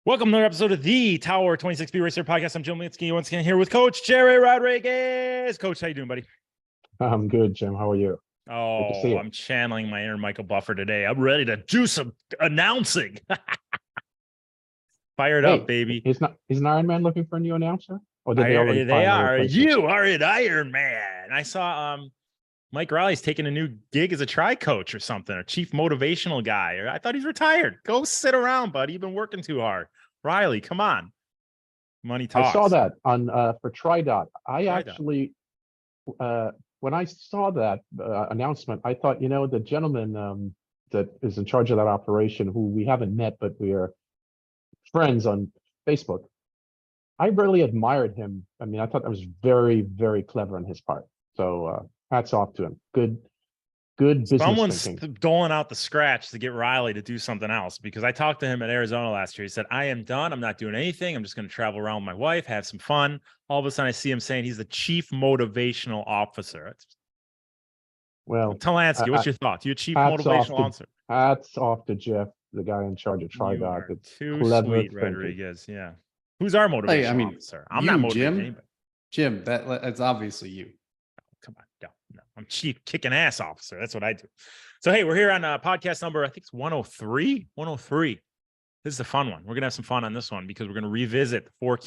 Welcome to another episode of the Tower 26B Racer Podcast. I'm Jim Linsky, once again here with Coach Jerry Rodriguez. Coach, how you doing, buddy? I'm good, Jim. How are you? Good to see you. I'm channeling my inner Michael Buffer today. I'm ready to do some announcing. Fired up, baby. Is an Iron Man looking for a new announcer? Or did they already They are. You are an Iron Man. I saw Mike Riley's taking a new gig as a tri-coach or something, a chief motivational guy. Or I thought he's retired. Go sit around, buddy. You've been working too hard. Riley, come on. Money talks. I saw that on for TriDot. Actually, when I saw that announcement, I thought, the gentleman that is in charge of that operation, who we haven't met, but we are friends on Facebook. I really admired him. I mean, I thought that was very, very clever on his part. So hats off to him. Good business Someone's thinking. doling out the scratch to get Riley to do something else, because I talked to him at Arizona last year. He said, I am done. I'm not doing anything. I'm just going to travel around with my wife, have some fun. All of a sudden I see him saying he's the chief motivational officer. Well, Talansky, what's your thoughts? You a chief motivational officer? Hats off to Jeff, the guy in charge of TriDot. It's too sweet, Rodriguez. Yeah. Who's our motivational officer? I'm not motivating anybody. Jim, that's obviously you. Come on, no. I'm chief kicking ass officer. That's what I do. So, hey, we're here on podcast number, I think it's 103. 103. This is a fun one. We're going to have some fun on this one because we're going to revisit the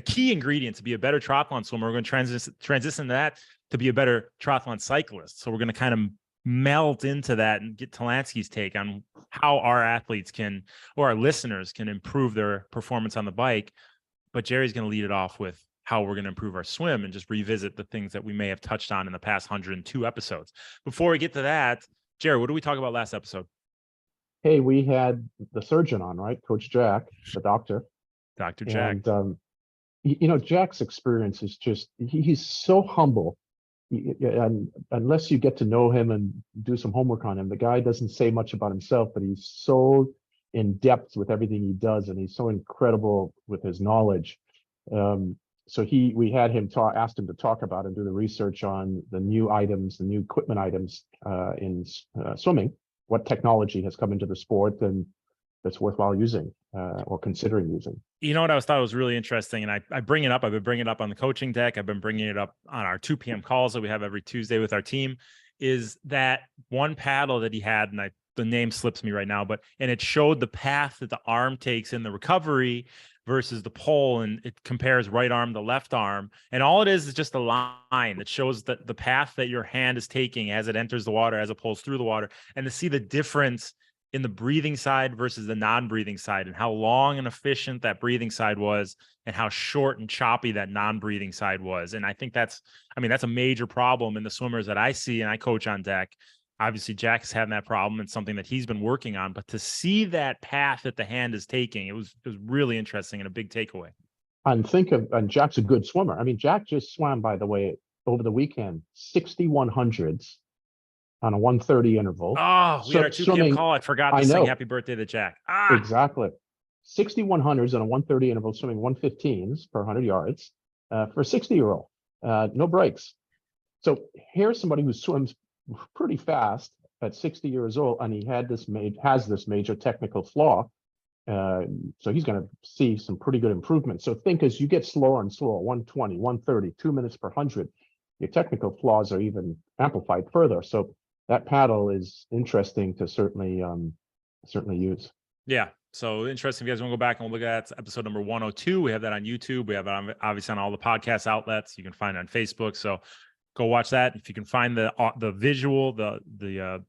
key ingredients to be a better triathlon swimmer. We're going to transition that to be a better triathlon cyclist. So we're going to kind of melt into that and get Talansky's take on how our athletes can, or our listeners can, improve their performance on the bike. But Jerry's going to lead it off with how we're going to improve our swim and just revisit the things that we may have touched on in the past 102 episodes. Before we get to that, Jerry, what did we talk about last episode? Hey, we had the surgeon on, right? Coach Jack, the doctor. Dr. Jack. And, Jack's experience is just, he's so humble. And unless you get to know him and do some homework on him, the guy doesn't say much about himself, but he's so in depth with everything he does, and he's so incredible with his knowledge. So we had him asked him to talk about and do the research on the new items, the new equipment items in swimming, what technology has come into the sport and that's worthwhile using or considering using. You know what I thought was really interesting, and I bring it up. I've been bringing it up on the coaching deck. I've been bringing it up on our 2 p.m. calls that we have every Tuesday with our team, is that one paddle that he had, and the name slips me right now, and it showed the path that the arm takes in the recovery versus the pole, and it compares right arm to left arm, and all it is just a line that shows that the path that your hand is taking as it enters the water, as it pulls through the water, and to see the difference in the breathing side versus the non-breathing side, and how long and efficient that breathing side was and how short and choppy that non-breathing side was. And I think that's a major problem in the swimmers that I see and I coach on deck. Obviously, Jack is having that problem and something that he's been working on, but to see that path that the hand is taking, it was really interesting and a big takeaway. And Jack's a good swimmer. I mean, Jack just swam, by the way, over the weekend, 6,100s on a 1:30 interval. Oh, we had our 2 p.m. call. I forgot to sing happy birthday to Jack. Exactly. 6,100s on a 1:30 interval, swimming 115s per 100 yards for a 60-year-old. No breaks. So here's somebody who swims pretty fast at 60 years old, and he has this major technical flaw. So he's going to see some pretty good improvement. So think as you get slower and slower, 120, 130, 2 minutes per 100, your technical flaws are even amplified further. So that paddle is interesting to certainly use. Yeah. So interesting. If you guys want to go back and look at episode number 102, we have that on YouTube. We have it obviously on all the podcast outlets. You can find it on Facebook. So go watch that. If you can find the visual, the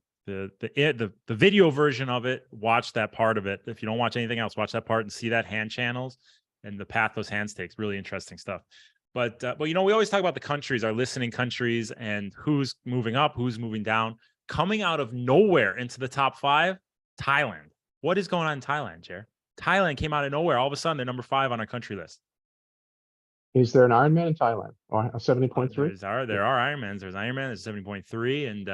video version of it, watch that part of it. If you don't watch anything else, watch that part and see that hand channels and the path those hands takes. Really interesting stuff. But we always talk about the countries, our listening countries, and who's moving up, who's moving down. Coming out of nowhere into the top 5, Thailand. What is going on in Thailand, Jer? Thailand came out of nowhere. All of a sudden, they're number 5 on our country list. Is there an Ironman in Thailand or a 70.3? There are Ironmans. There's Ironman. There's 70.3, and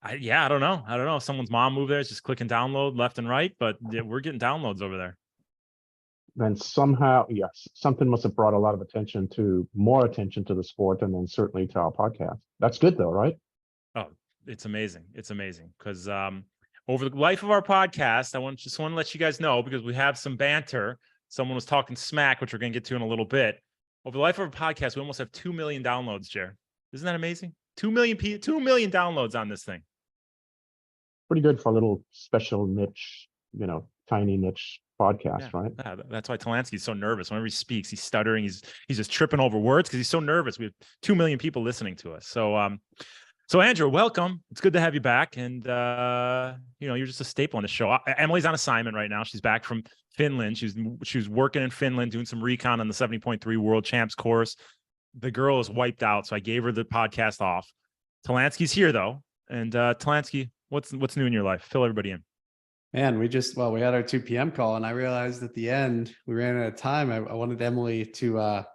I don't know. Someone's mom moved there. It's just click and download left and right, but we're getting downloads over there. Then somehow, yes, something must have brought a lot of more attention to the sport, and then certainly to our podcast. That's good though, right? Oh, it's amazing. It's amazing because over the life of our podcast, I just want to let you guys know, because we have some banter. Someone was talking smack, which we're going to get to in a little bit. Over the life of our podcast, we almost have 2 million downloads, Jer. Isn't that amazing? 2 million downloads on this thing. Pretty good for a little special niche, tiny niche podcast, right? Yeah, that's why Talansky's so nervous. Whenever he speaks, he's stuttering. He's just tripping over words because he's so nervous. We have 2 million people listening to us. So Andrew, welcome. It's good to have you back. And you're just a staple on the show. Emily's on assignment right now. She's back from Finland. She was working in Finland, doing some recon on the 70.3 World Champs course. The girl is wiped out, so I gave her the podcast off. Talansky's here though, and Talansky, what's new in your life? Fill everybody in. Man, we had our 2 p.m. call, and I realized at the end we ran out of time. I wanted Emily to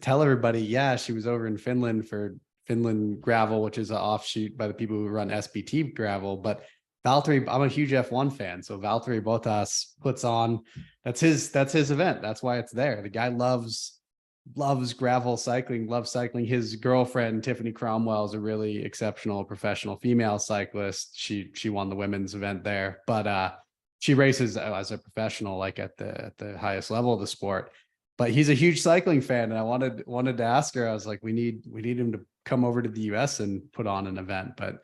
tell everybody, yeah, she was over in Finland for Finland Gravel, which is an offshoot by the people who run SBT Gravel. But Valtteri, I'm a huge F1 fan, so Valtteri Bottas puts on, that's his event. That's why it's there. The guy loves gravel cycling, loves cycling. His girlfriend, Tiffany Cromwell, is a really exceptional professional female cyclist. She won the women's event there, but she races as a professional, like at the highest level of the sport. But he's a huge cycling fan, and I wanted to ask her. I was like, we need him to come over to the US and put on an event. But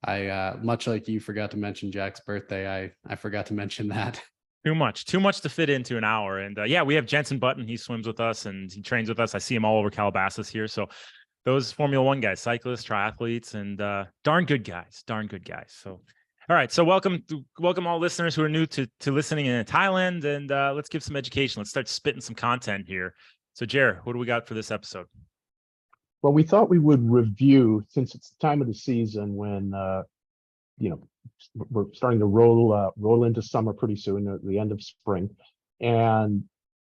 I, much like you forgot to mention Jack's birthday, I forgot to mention that. Too much to fit into an hour. And we have Jensen Button. He swims with us and he trains with us. I see him all over Calabasas here. So those Formula One guys, cyclists, triathletes, and darn good guys. So, all right. So welcome all listeners who are new to listening in Thailand. And let's give some education. Let's start spitting some content here. So Jer, what do we got for this episode? Well, we thought we would review, since it's the time of the season when, we're starting to roll into summer pretty soon, at the end of spring. And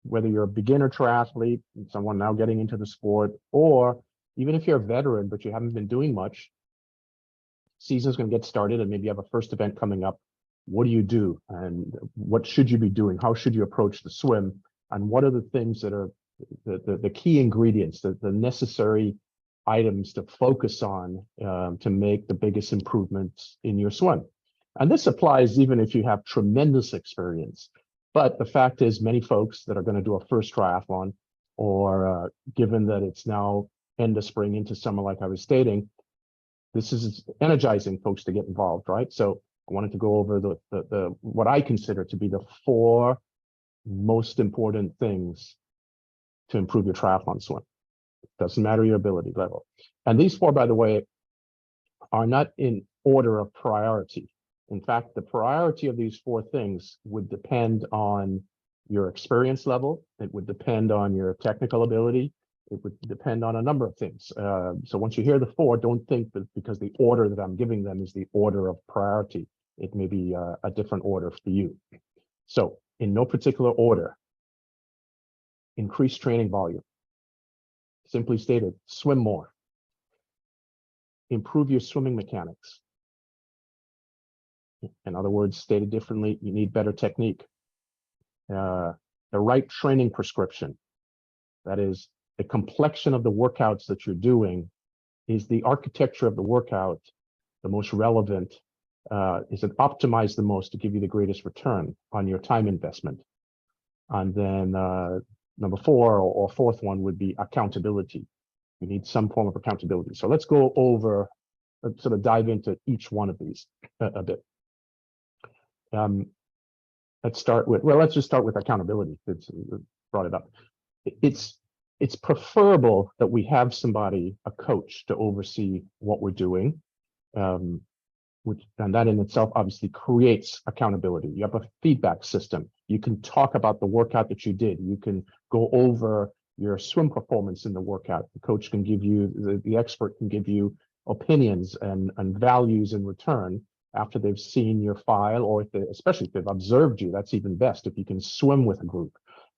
whether you're a beginner triathlete, someone now getting into the sport, or even if you're a veteran, but you haven't been doing much, season's going to get started and maybe you have a first event coming up. What do you do? And what should you be doing? How should you approach the swim? And what are the things that are the key ingredients, the necessary items to focus on to make the biggest improvements in your swim? And this applies even if you have tremendous experience. But the fact is, many folks that are going to do a first triathlon, or given that it's now end of spring into summer, like I was stating, this is energizing folks to get involved, right? So I wanted to go over the what I consider to be the 4 most important things to improve your triathlon swim. Doesn't matter your ability level. And these 4, by the way, are not in order of priority. In fact, the priority of these 4 things would depend on your experience level. It would depend on your technical ability. It would depend on a number of things. So once you hear the 4, don't think that because the order that I'm giving them is the order of priority. It may be a different order for you. So in no particular order, increase training volume. Simply stated, swim more. Improve your swimming mechanics. In other words, stated differently, you need better technique. The right training prescription. That is, the complexion of the workouts that you're doing. Is the architecture of the workout the most relevant? Is it optimized the most to give you the greatest return on your time investment? And then number 4 or 4th one would be accountability. You need some form of accountability. So let's go over, sort of dive into each one of these a bit. Let's just start with accountability. It's brought it up. It's preferable that we have somebody, a coach, to oversee what we're doing, and that in itself obviously creates accountability. You have a feedback system. You can talk about the workout that you did. You can go over your swim performance in the workout. The coach can give you, the expert can give you opinions and values in return after they've seen your file, or especially if they've observed you. That's even best if you can swim with a group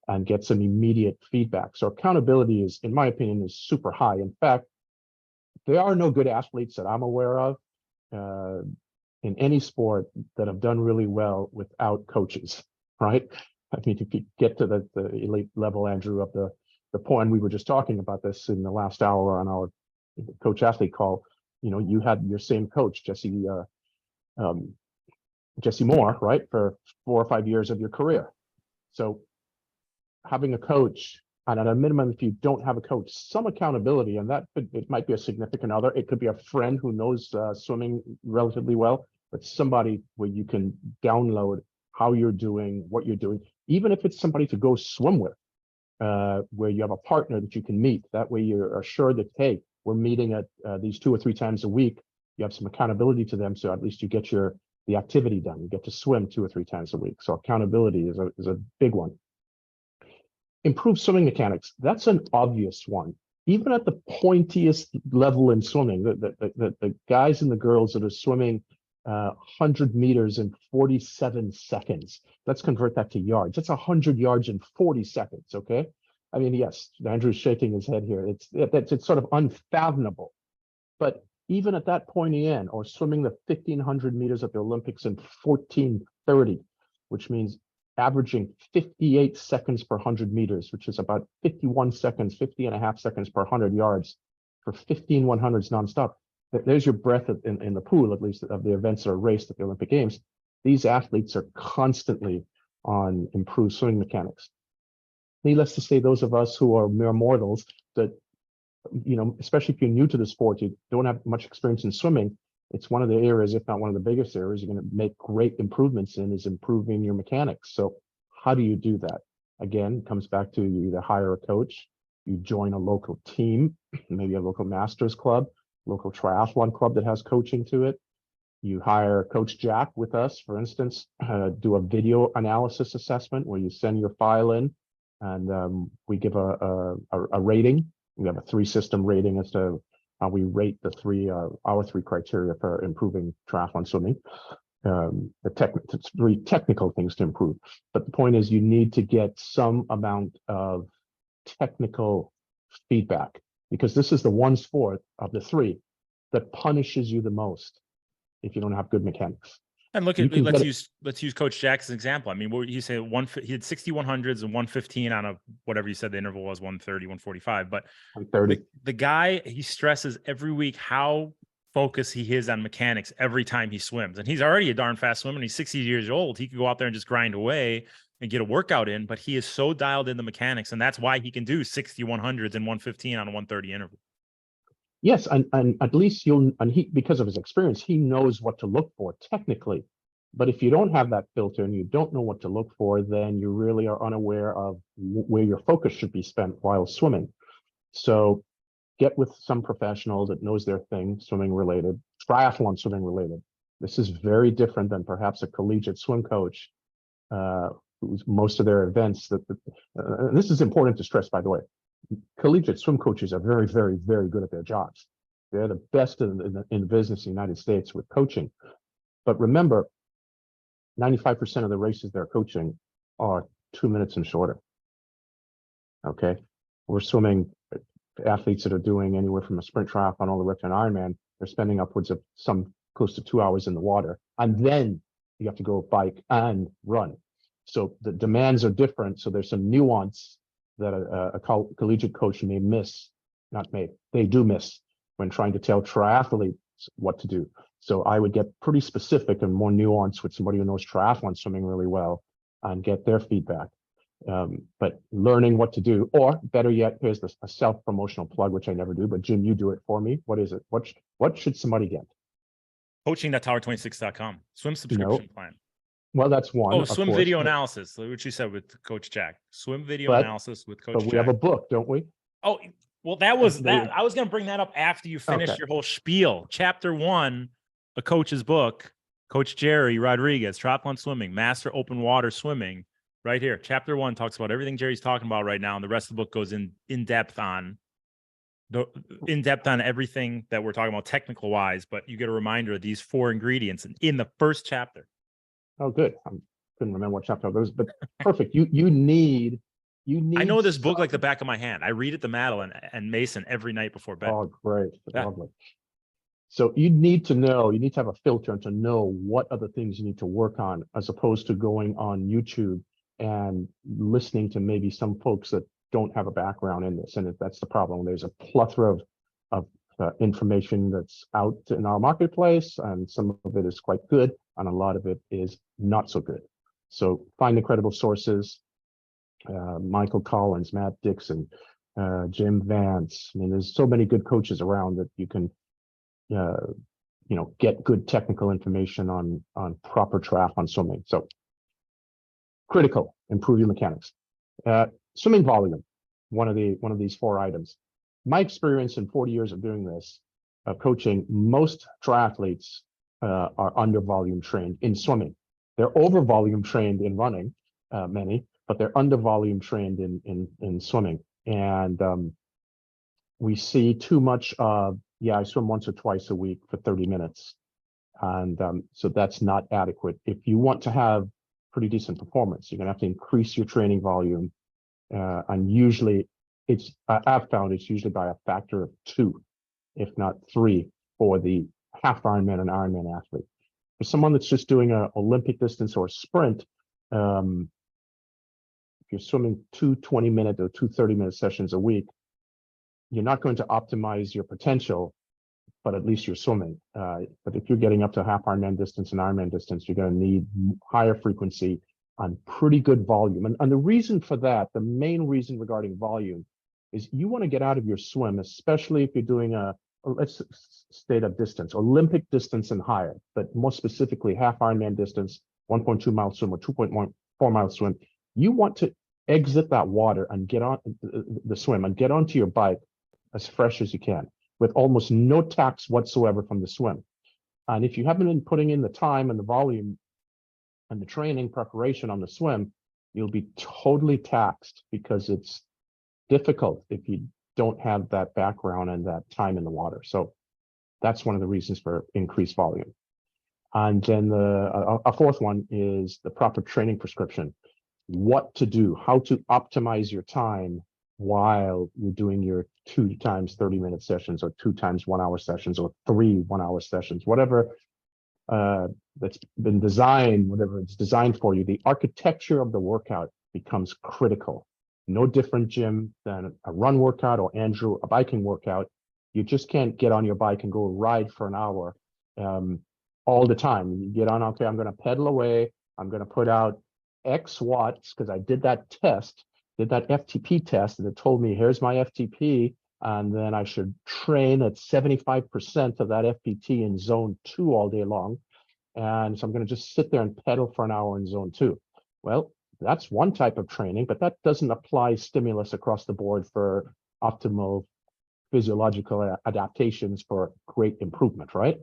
and get some immediate feedback. So accountability is, in my opinion, is super high. In fact, there are no good athletes that I'm aware of in any sport that have done really well without coaches, right? I mean, if you get to the elite level, Andrew, of the point, we were just talking about this in the last hour on our coach athlete call, you had your same coach, Jesse Jesse Moore, right, for 4 or 5 years of your career. So having a coach, and at a minimum, if you don't have a coach, some accountability, and it might be a significant other, it could be a friend who knows swimming relatively well, but somebody where you can download how you're doing, what you're doing, even if it's somebody to go swim with, where you have a partner that you can meet. That way you're assured that, hey, we're meeting at these 2 or 3 times a week. You have some accountability to them, so at least you get the activity done. You get to swim 2 or 3 times a week. So accountability is a big one. Improve swimming mechanics. That's an obvious one. Even at the pointiest level in swimming, the guys and the girls that are swimming 100 meters in 47 seconds. Let's convert that to yards. That's 100 yards in 40 seconds. Okay. I mean, yes, Andrew's shaking his head here. It's sort of unfathomable. But even at that pointy end, or swimming the 1500 meters at the Olympics in 14:30, which means averaging 58 seconds per 100 meters, which is about 51 seconds, 50 and a half seconds per 100 yards for 15 100s nonstop. There's your breath in the pool, at least, of the events that are raced at the Olympic Games. These athletes are constantly on improved swimming mechanics. Needless to say, those of us who are mere mortals that, especially if you're new to the sport, you don't have much experience in swimming, it's one of the areas, if not one of the biggest areas, you're going to make great improvements in, is improving your mechanics. So how do you do that? Again, it comes back to you either hire a coach, you join a local team, maybe a local masters club, local triathlon club that has coaching to it. You hire Coach Jack with us, for instance, do a video analysis assessment where you send your file in, and we give a rating. We have a 3-system rating as to how we rate our 3 criteria for improving triathlon swimming. It's 3 technical things to improve. But the point is, you need to get some amount of technical feedback, because this is the one sport of the 3 that punishes you the most if you don't have good mechanics. And let's use Coach Jack's example. I mean, what you say, he had 6100s and 115 on whatever you said the interval was, 130, 145. But 130. The guy, he stresses every week how focused he is on mechanics every time he swims. And he's already a darn fast swimmer. And he's 60 years old. He could go out there and just grind away and get a workout in, but he is so dialed in the mechanics. And that's why he can do 6100s and 115 on a 130 interval. Yes, and at least he, because of his experience, he knows what to look for technically. But if you don't have that filter and you don't know what to look for, then you really are unaware of where your focus should be spent while swimming. So get with some professional that knows their thing, swimming related, triathlon swimming related. This is very different than perhaps a collegiate swim coach, who's most of their events and this is important to stress, by the way. Collegiate swim coaches are very, very, very good at their jobs. They're the best in the business in the United States with coaching. But remember, 95% of the races they're coaching are 2 minutes and shorter. Okay. We're swimming athletes that are doing anywhere from a sprint triathlon all the way up to an Ironman. They're spending upwards of some close to 2 hours in the water. And then you have to go bike and run. So the demands are different. So there's some nuance that a collegiate coach may miss, they do miss when trying to tell triathletes what to do. So I would get pretty specific and more nuanced with somebody who knows triathlon swimming really well and get their feedback. But learning what to do, or better yet, here's a self-promotional plug, which I never do, but Jim, you do it for me. What is it? What should somebody get? Coaching.tower26.com, swim subscription plan. Well, that's one. Oh, swim video analysis, which you said with Coach Jack. Swim video analysis with Coach Jack. But we have a book, don't we? Oh, well, that was that. I was going to bring that up after you finished your whole spiel. Chapter 1, a coach's book, Coach Jerry Rodriguez, Triathlon Swimming, Master Open Water Swimming. Right here. Chapter 1 talks about everything Jerry's talking about right now. And the rest of the book goes in depth on everything that we're talking about technical wise, but you get a reminder of these 4 ingredients in the first chapter. Oh, good. I couldn't remember what chapter it was, but perfect. You need. I know this book like the back of my hand. I read it to Madeline and Mason every night before bed. Oh, great. Lovely. So you need to have a filter and to know what other things you need to work on, as opposed to going on YouTube and listening to maybe some folks that don't have a background in this. And that's the problem. There's a plethora of information that's out in our marketplace, and some of it is quite good. and a lot of it is not so good. So find the credible sources. Michael Collins, Matt Dixon, Jim Vance. I mean, there's so many good coaches around that you can, get good technical information on proper triathlon swimming. So critical, improve your mechanics. Swimming volume, one of these 4 items. My experience in 40 years of doing this, coaching, most triathletes are under volume trained in swimming. They're over volume trained in running, many, but they're under volume trained in swimming. And we see too much of, I swim once or twice a week for 30 minutes. And so that's not adequate. If you want to have pretty decent performance, you're going to have to increase your training volume. And usually I've found it's usually by a factor of 2, if not 3, for the half Ironman and Ironman athlete. For someone that's just doing an Olympic distance or a sprint, if you're swimming 2 20-minute or 2 30-minute sessions a week, you're not going to optimize your potential, but at least you're swimming. But if you're getting up to half Ironman distance and Ironman distance, you're going to need higher frequency on pretty good volume. And the reason for that, the main reason regarding volume, is you want to get out of your swim, especially if you're doing let's state a distance, Olympic distance and higher, but more specifically half Ironman distance, 1.2 mile swim or 2.4 mile swim. You want to exit that water and get on the swim and get onto your bike as fresh as you can, with almost no tax whatsoever from the swim. And if you haven't been putting in the time and the volume and the training preparation on the swim, you'll be totally taxed, because it's difficult if you don't have that background and that time in the water. So that's one of the reasons for increased volume. And then a 4th one is the proper training prescription. What to do, how to optimize your time while you're doing your 2 times 30-minute sessions, or 2 times 1 hour sessions, or 3 1-hour sessions, whatever that's been designed, whatever it's designed for you. The architecture of the workout becomes critical. No different, Jim, than a run workout, or Andrew, a biking workout. You just can't get on your bike and go ride for an hour all the time. You get on, okay, I'm going to pedal away. I'm going to put out X watts, because I did that test, did that FTP test, and it told me, here's my FTP. And then I should train at 75% of that FPT in zone 2 all day long. And so I'm going to just sit there and pedal for an hour in zone 2. Well, that's one type of training, but that doesn't apply stimulus across the board for optimal physiological adaptations for great improvement, right?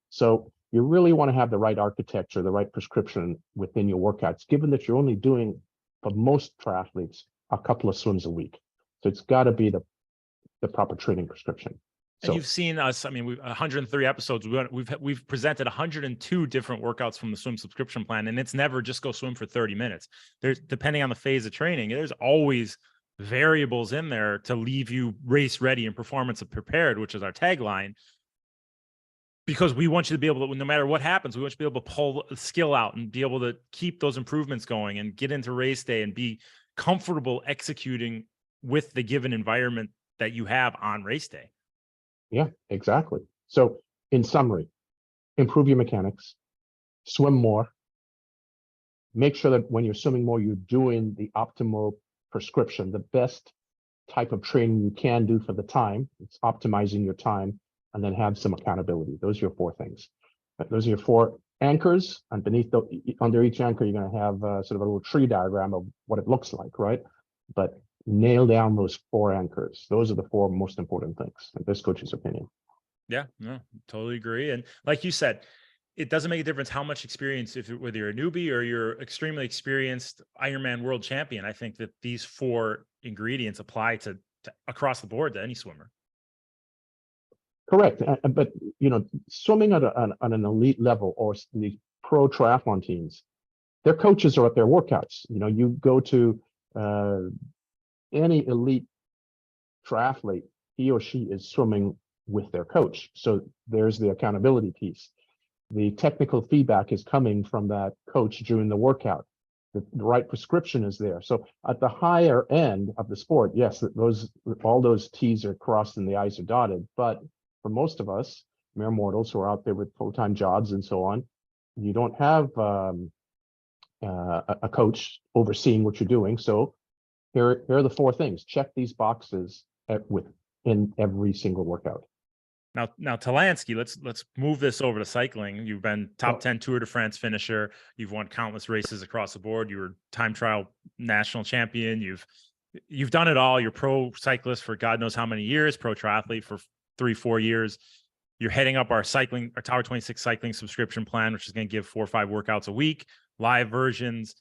So you really want to have the right architecture, the right prescription within your workouts, given that you're only doing, for most triathletes, a couple of swims a week. So it's got to be the proper training prescription. And you've seen us, I mean, we've 103 episodes. We've presented 102 different workouts from the swim subscription plan, and it's never just go swim for 30 minutes. There's, depending on the phase of training, there's always variables in there to leave you race ready and performance prepared, which is our tagline. Because we want you to be able to, no matter what happens, we want you to be able to pull the skill out and be able to keep those improvements going and get into race day and be comfortable executing with the given environment that you have on race day. Yeah, exactly. So in summary, improve your mechanics, swim more, make sure that when you're swimming more, you're doing the optimal prescription, the best type of training you can do for the time. It's optimizing your time, and then have some accountability. Those are your 4 things. Those are your 4 anchors, and under each anchor, you're going to have sort of a little tree diagram of what it looks like, right? But nail down those 4 anchors. Those are the 4 most important things, in this coach's opinion. Yeah, no, totally agree. And like you said, it doesn't make a difference how much experience, whether you're a newbie or you're extremely experienced Ironman world champion. I think that these 4 ingredients apply to across the board to any swimmer. Correct. But, swimming at an elite level, or the pro triathlon teams, their coaches are at their workouts. You go to any elite triathlete, he or she is swimming with their coach. So there's the accountability piece. The technical feedback is coming from that coach during the workout. The right prescription is there. So at the higher end of the sport, yes, all those T's are crossed and the I's are dotted. But for most of us, mere mortals who are out there with full-time jobs and so on, You don't have a coach overseeing what you're doing. So here are the 4 things. Check these boxes in every single workout. Now Talansky, let's move this over to cycling. You've been top 10 Tour de France finisher. You've won countless races across the board. You were time trial national champion. You've done it all. You're pro cyclist for God knows how many years, pro triathlete for 3-4 years. You're heading up our Tower 26 cycling subscription plan, which is going to give 4 or 5 workouts a week, live versions.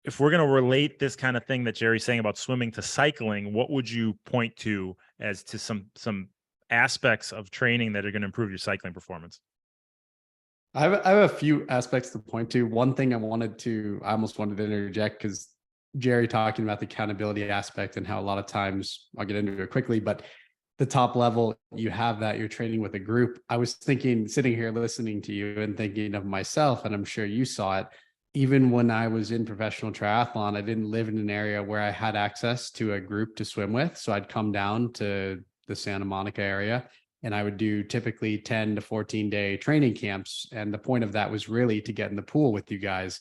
If we're going to relate this kind of thing that Jerry's saying about swimming to cycling, what would you point to as to some aspects of training that are going to improve your cycling performance? I have a few aspects to point to. One thing I almost wanted to interject, because Jerry talking about the accountability aspect and how a lot of times, I'll get into it quickly, but the top level, you have that you're training with a group. I was thinking, sitting here listening to you and thinking of myself, and I'm sure you saw it, even when I was in professional triathlon, I didn't live in an area where I had access to a group to swim with. So I'd come down to the Santa Monica area and I would do typically 10 to 14 day training camps. And the point of that was really to get in the pool with you guys.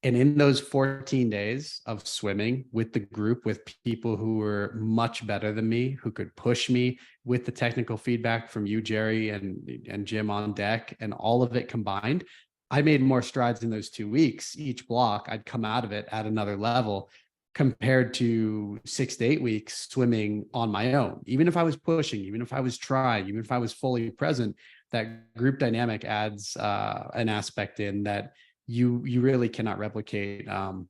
And in those 14 days of swimming with the group, with people who were much better than me, who could push me, with the technical feedback from you, Jerry, and Jim on deck, and all of it combined, I made more strides in those 2 weeks. Each block, I'd come out of it at another level compared to 6 to 8 weeks swimming on my own. Even if I was pushing, even if I was trying, even if I was fully present, that group dynamic adds an aspect in that you really cannot replicate on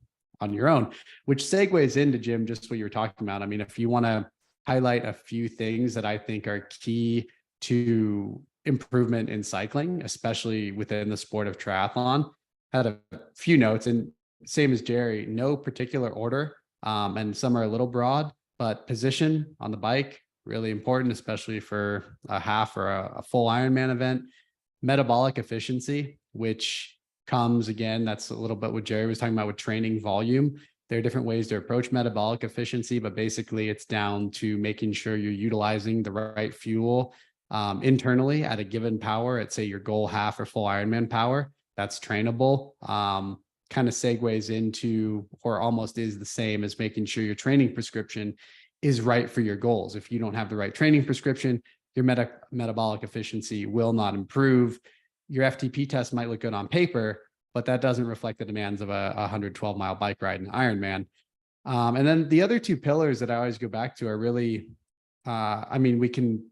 your own, which segues into, Jim, just what you were talking about. I mean, if you want to highlight a few things that I think are key to improvement in cycling, especially within the sport of triathlon, I had a few notes, and same as Jerry, no particular order. And some are a little broad, but position on the bike, really important, especially for a half or a full Ironman event. Metabolic efficiency, which comes, again, that's a little bit what Jerry was talking about with training volume. There are different ways to approach metabolic efficiency, but basically it's down to making sure you're utilizing the right fuel internally at a given power, at say your goal half or full Ironman power. That's trainable. Kind of segues into, or almost is the same as, making sure your training prescription is right for your goals. If you don't have the right training prescription, your metabolic efficiency will not improve. Your FTP test might look good on paper, but that doesn't reflect the demands of a 112-mile bike ride in Ironman. And then the other 2 pillars that I always go back to are really, I mean, we can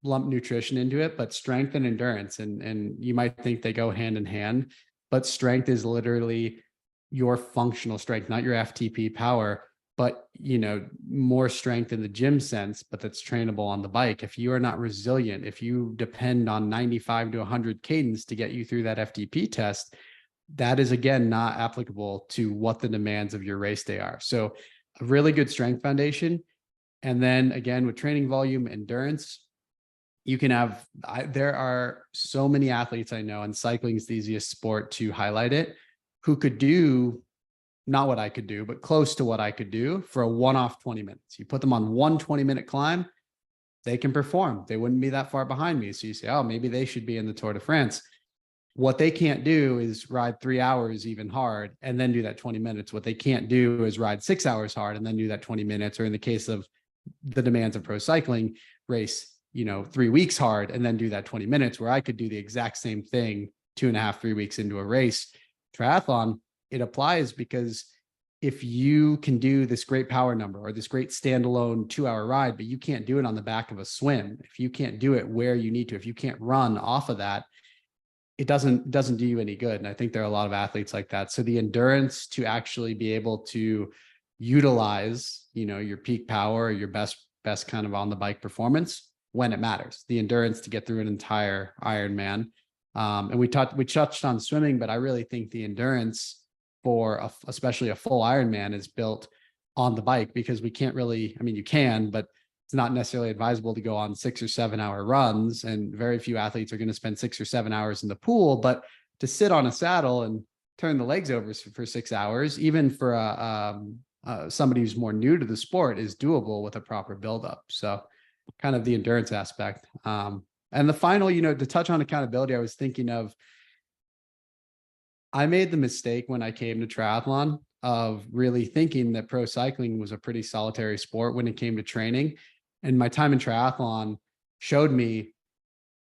lump nutrition into it, but strength and endurance. And you might think they go hand in hand, but strength is literally your functional strength, not your FTP power, but, you know, more strength in the gym sense, but that's trainable on the bike. If you are not resilient, if you depend on 95 to 100 cadence to get you through that FTP test, that is, again, not applicable to what the demands of your race day are. So a really good strength foundation. And then again, with training volume, endurance, you can have, there are so many athletes I know, and cycling is the easiest sport to highlight it, who could do not what I could do, but close to what I could do for a one-off 20 minutes. You put them on one 20-minute climb, they can perform. They wouldn't be that far behind me. So you say, oh, maybe they should be in the Tour de France. What they can't do is ride 3 hours even hard and then do that 20 minutes. What they can't do is ride 6 hours hard and then do that 20 minutes. Or in the case of the demands of pro cycling, race, 3 weeks hard and then do that 20 minutes, where I could do the exact same thing 2.5, 3 weeks into a race. Triathlon, it applies, because if you can do this great power number or this great standalone 2-hour ride, but you can't do it on the back of a swim, if you can't do it where you need to, if you can't run off of that, it doesn't do you any good. And I think there are a lot of athletes like that. So the endurance to actually be able to utilize, your peak power, or your best kind of on the bike performance when it matters, the endurance to get through an entire Ironman. And we touched on swimming, but I really think the endurance for especially a full Ironman is built on the bike, because we can't really, you can, but it's not necessarily advisable to go on 6 or 7 hour runs. And very few athletes are going to spend 6 or 7 hours in the pool, but to sit on a saddle and turn the legs over for 6 hours, even for somebody who's more new to the sport, is doable with a proper buildup. So kind of the endurance aspect. And the final, to touch on accountability, I was thinking of, I made the mistake when I came to triathlon of really thinking that pro cycling was a pretty solitary sport when it came to training. And my time in triathlon showed me,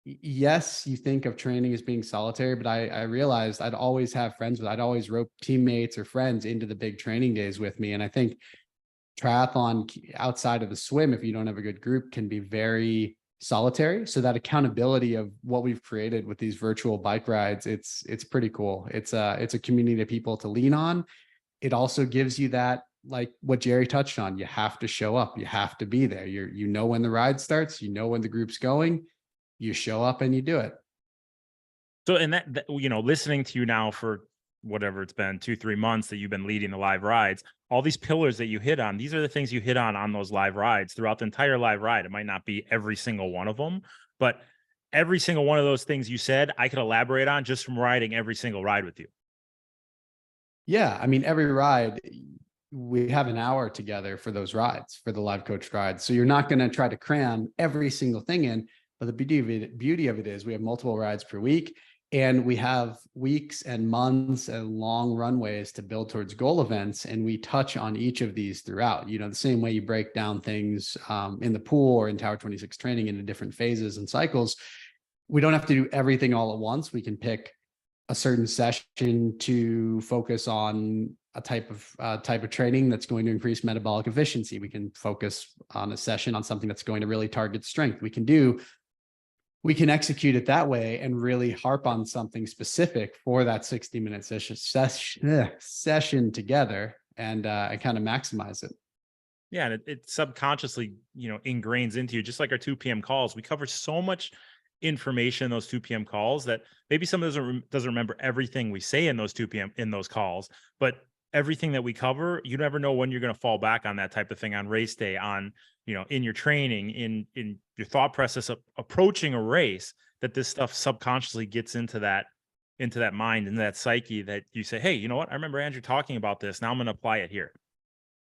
yes, you think of training as being solitary, but I realized I'd always have friends I'd always rope teammates or friends into the big training days with me. And I think triathlon outside of the swim, if you don't have a good group, can be very solitary. So that accountability of what we've created with these virtual bike rides, it's pretty cool. It's a community of people to lean on. It also gives you that, like what Jerry touched on, you have to show up, you have to be there. You know when the ride starts, you know when the group's going, you show up and you do it. So, and that, listening to you now for whatever it's been 2-3 months that you've been leading the live rides, all these pillars that you hit on, these are the things you hit on those live rides throughout the entire live ride. It might not be every single one of them, but every single one of those things you said, I could elaborate on just from riding every single ride with you. Yeah, I mean, every ride, we have an hour together for those rides, for the live coach rides. So you're not going to try to cram every single thing in. But the beauty of it is we have multiple rides per week, and we have weeks and months and long runways to build towards goal events. And we touch on each of these throughout, the same way you break down things in the pool or in Tower 26 training into different phases and cycles. We don't have to do everything all at once. We can pick a certain session to focus on a type of training that's going to increase metabolic efficiency. We can focus on a session on something that's going to really target strength. We can execute it that way and really harp on something specific for that 60-minute session together and kind of maximize it. Yeah, and it subconsciously, ingrains into you, just like our 2 p.m. calls. We cover so much information in those 2 p.m. calls that maybe someone doesn't remember everything we say in those 2 p.m. in those calls, but everything that we cover, you never know when you're going to fall back on that type of thing on race day, on, in your training, in your thought process of approaching a race, that this stuff subconsciously gets into that mind and that psyche that you say, hey, you know what? I remember Andrew talking about this. Now I'm going to apply it here.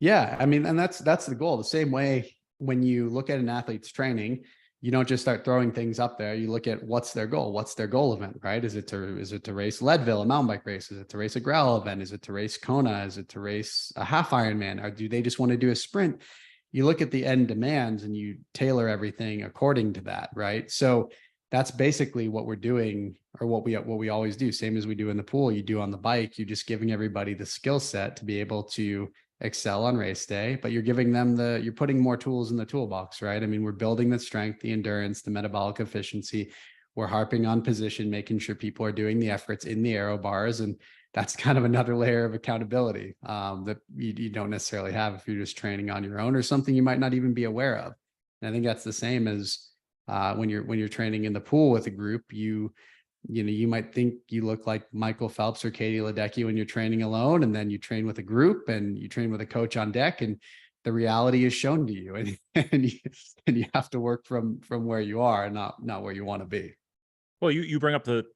Yeah. I mean, and that's the goal. The same way when you look at an athlete's training, you don't just start throwing things up there. You look at what's their goal. What's their goal event, right? Is it to race Leadville, a mountain bike race? Is it to race a gravel event? Is it to race Kona? Is it to race a half Ironman? Or do they just want to do a sprint? You look at the end demands and you tailor everything according to that, right? So that's basically what we're doing, or what we always do. Same as we do in the pool, you do on the bike. You're just giving everybody the skill set to be able to excel on race day, but you're giving them you're putting more tools in the toolbox, right? I mean, we're building the strength, the endurance, the metabolic efficiency. We're harping on position, making sure people are doing the efforts in the aero bars. And that's kind of another layer of accountability that you don't necessarily have if you're just training on your own, or something you might not even be aware of. And I think that's the same as when you're training in the pool with a group. You might think you look like Michael Phelps or Katie Ledecky when you're training alone, and then you train with a group and you train with a coach on deck, and the reality is shown to you, and you have to work from where you are and not where you want to be. Well, you bring up the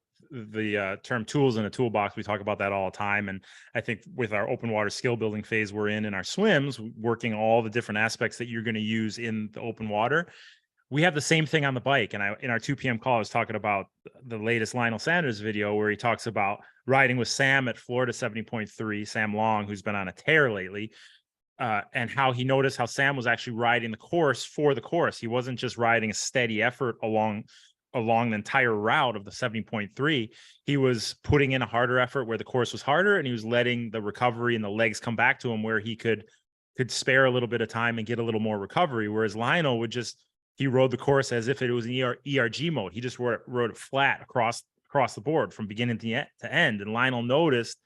term tools in a toolbox. We talk about that all the time. And I think with our open water skill building phase we're in our swims, working all the different aspects that you're going to use in the open water, we have the same thing on the bike. And in our 2 p.m. call, I was talking about the latest Lionel Sanders video where he talks about riding with Sam at Florida 70.3, Sam Long, who's been on a tear lately, and how he noticed how Sam was actually riding the course for the course. He wasn't just riding a steady effort along the entire route of the 70.3. He was putting in a harder effort where the course was harder, and he was letting the recovery and the legs come back to him where he could spare a little bit of time and get a little more recovery. Whereas Lionel would he rode the course as if it was an ERG mode. He just rode it flat across the board from beginning to end. And Lionel noticed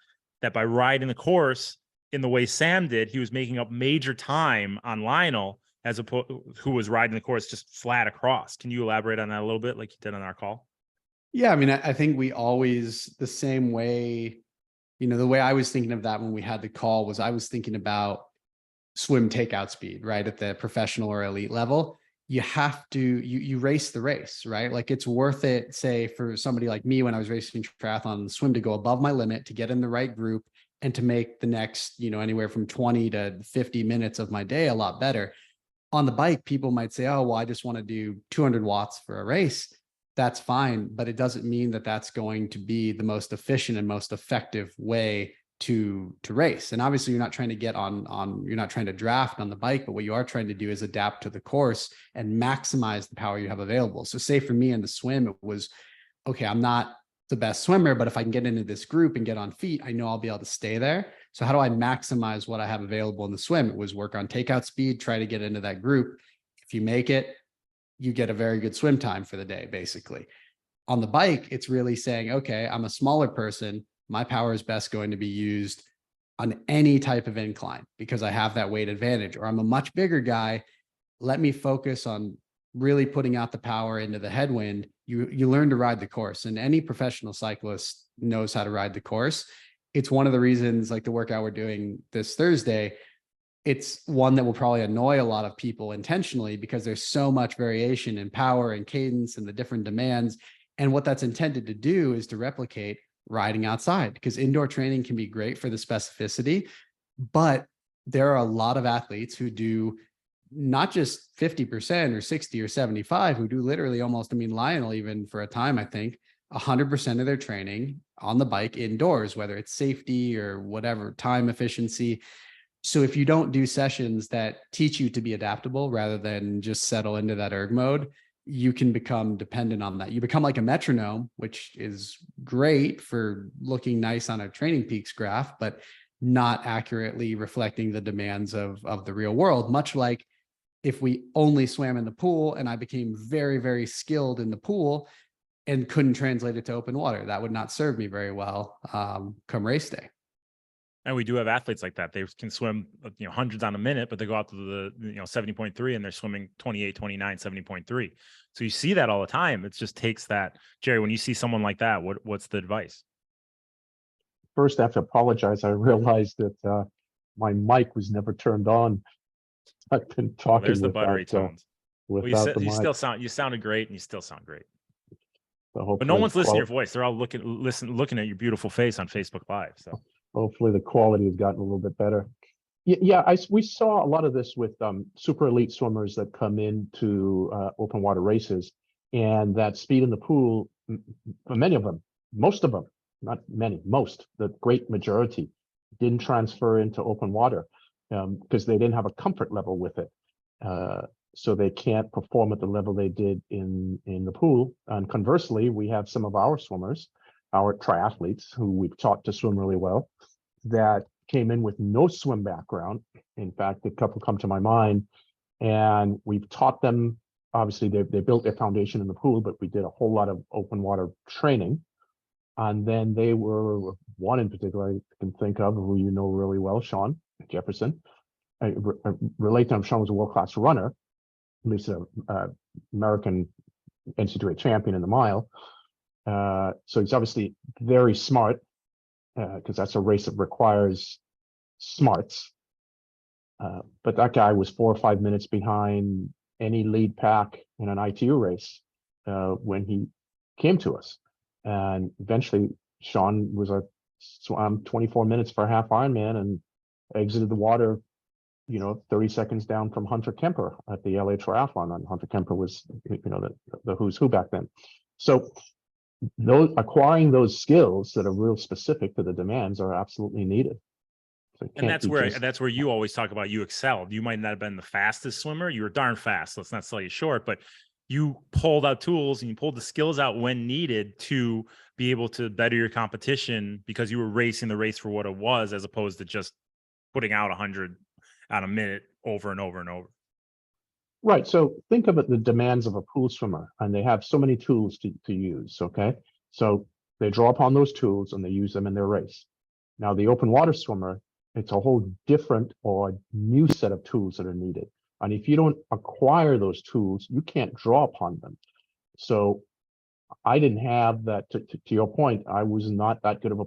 that by riding the course in the way Sam did, he was making up major time on Lionel, as opposed who was riding the course just flat across. Can you elaborate on that a little bit, like you did on our call? Yeah, I mean, I think we always, the same way, the way I was thinking of that when we had the call was I was thinking about swim takeout speed, right? At the professional or elite level, you have to, you race the race, right? Like it's worth it, say for somebody like me, when I was racing triathlon and swim, to go above my limit, to get in the right group and to make the next, anywhere from 20 to 50 minutes of my day a lot better. On the bike, people might say, oh, well, I just want to do 200 watts for a race. that's fine, but it doesn't mean that that's going to be the most efficient and most effective way to race. And obviously you're not trying to get you're not trying to draft on the bike, but what you are trying to do is adapt to the course and maximize the power you have available. So say for me in the swim, it was, okay, I'm not the best swimmer, but if I can get into this group and get on feet, I know I'll be able to stay there. So how do I maximize what I have available in the swim? It was work on takeout speed, try to get into that group. If you make it, you get a very good swim time for the day, basically. On the bike, it's really saying, okay, I'm a smaller person. My power is best going to be used on any type of incline because I have that weight advantage, or I'm a much bigger guy. Let me focus on really putting out the power into the headwind. You learn to ride the course, and any professional cyclist knows how to ride the course. It's one of the reasons, like the workout we're doing this Thursday, it's one that will probably annoy a lot of people intentionally because there's so much variation in power and cadence and the different demands. And what that's intended to do is to replicate riding outside, because indoor training can be great for the specificity, but there are a lot of athletes who do not just 50% or 60 or 75, who do literally almost, I mean, Lionel, even for a time, I think 100% of their training on the bike indoors, whether it's safety or whatever, time efficiency. So if you don't do sessions that teach you to be adaptable rather than just settle into that erg mode, you can become dependent on that. You become like a metronome, which is great for looking nice on a Training Peaks graph, but not accurately reflecting the demands of the real world. Much like if we only swam in the pool and I became very, very skilled in the pool and couldn't translate it to open water, that would not serve me very well come race day. And we do have athletes like that. They can swim, hundreds on a minute, but they go out to the, 70.3 and they're swimming 28, 29, 70.3. So you see that all the time. It just takes that. Jerry, when you see someone like that, what's the advice? First, I have to apologize. I realized that my mic was never turned on. I've been talking There's the buttery tones. without the mic. You sounded great, and you still sound great. So but no one's listening to your voice. They're all looking at your beautiful face on Facebook Live. So hopefully the quality has gotten a little bit better. Yeah, we saw a lot of this with super elite swimmers that come into open water races, and that speed in the pool, for many of them, most of them, not many, most, the great majority didn't transfer into open water because they didn't have a comfort level with it. So they can't perform at the level they did in the pool. And conversely, we have some of our swimmers, our triathletes, who we've taught to swim really well, that came in with no swim background. In fact, a couple come to my mind, and we've taught them. Obviously, they built their foundation in the pool, but we did a whole lot of open water training. And then they were, one in particular I can think of, who you know really well, Sean Jefferson. I relate to him. Sean was a world-class runner, at least an American NCAA champion in the mile. So he's obviously very smart, because that's a race that requires smarts. But that guy was 4 or 5 minutes behind any lead pack in an ITU race when he came to us. And eventually Sean swam 24 minutes for a half Ironman and exited the water, 30 seconds down from Hunter Kemper at the LA Triathlon. And Hunter Kemper was, the who's who back then. So acquiring those skills that are real specific to the demands are absolutely needed. So and that's where you always talk about you excelled. You might not have been the fastest swimmer. You were darn fast. Let's not sell you short, but you pulled out tools and you pulled the skills out when needed to be able to better your competition because you were racing the race for what it was, as opposed to just putting out 100 on a minute over and over and over. Right. So think of it, the demands of a pool swimmer, and they have so many tools to use. Okay. So they draw upon those tools and they use them in their race. Now, the open water swimmer, it's a whole different or new set of tools that are needed. And if you don't acquire those tools, you can't draw upon them. So I didn't have that. To your point, I was not that good of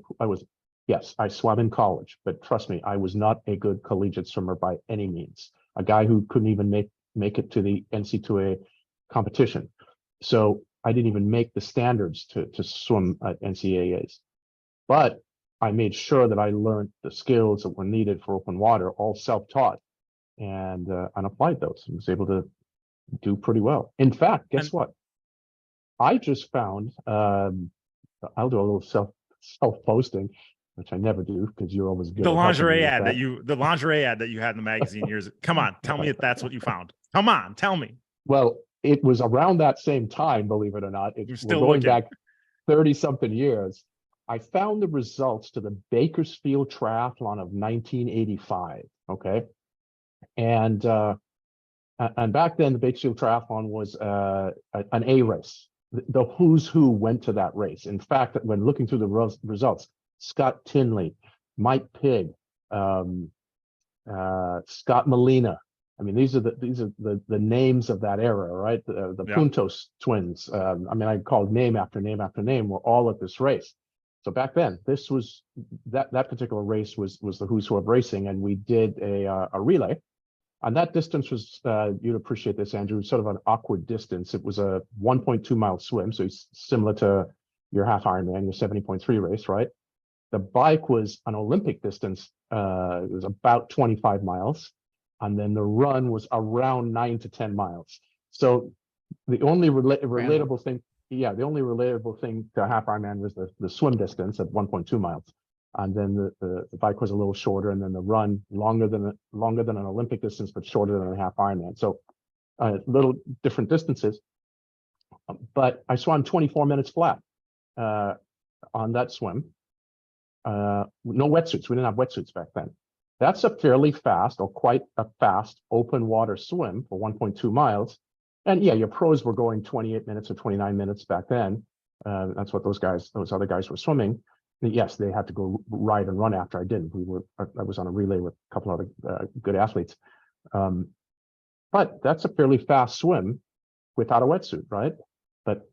yes, I swam in college, but trust me, I was not a good collegiate swimmer by any means. A guy who couldn't even make it to the NCAA competition. So I didn't even make the standards to swim at NCAAs. But I made sure that I learned the skills that were needed for open water, all self-taught, and applied those and was able to do pretty well. In fact, guess what? I just found, I'll do a little self-posting, which I never do because you're always good The at helping me lingerie with ad that. the lingerie ad that you had in the magazine years. Come on, tell me if that's what you found. Come on, tell me. Well, it was around that same time, believe it or not. You're We're still going looking. back 30 something years. I found the results to the Bakersfield Triathlon of 1985. Okay. And back then the Bakersfield Triathlon was an A race. The who's who went to that race. In fact, when looking through the results, Scott Tinley, Mike Pigg, Scott Molina. I mean, these are the names of that era, right? The Yeah. Puntos twins. I mean, I called name after name after name. Were all at this race. So back then, this was that particular race was the who's who of racing, and we did a relay. And that distance was, you'd appreciate this, Andrew, sort of an awkward distance. It was a 1.2 mile swim, so it's similar to your half Ironman, your 70.3 race, right? The bike was an Olympic distance. It was about 25 miles. And then the run was around 9 to 10 miles. So the only relatable thing, the only relatable thing to a half Ironman was the swim distance at 1.2 miles. And then the bike was a little shorter, and then the run longer than an Olympic distance, but shorter than a half Ironman. So little different distances. But I swam 24 minutes flat on that swim. No wetsuits. We didn't have wetsuits back then. That's a fairly fast, or quite a fast, open water swim for 1.2 miles. And yeah, your pros were going 28 minutes or 29 minutes back then. That's what those other guys were swimming. And yes, they had to go ride and run after I didn't. I was on a relay with a couple other good athletes. But that's a fairly fast swim without a wetsuit, right? But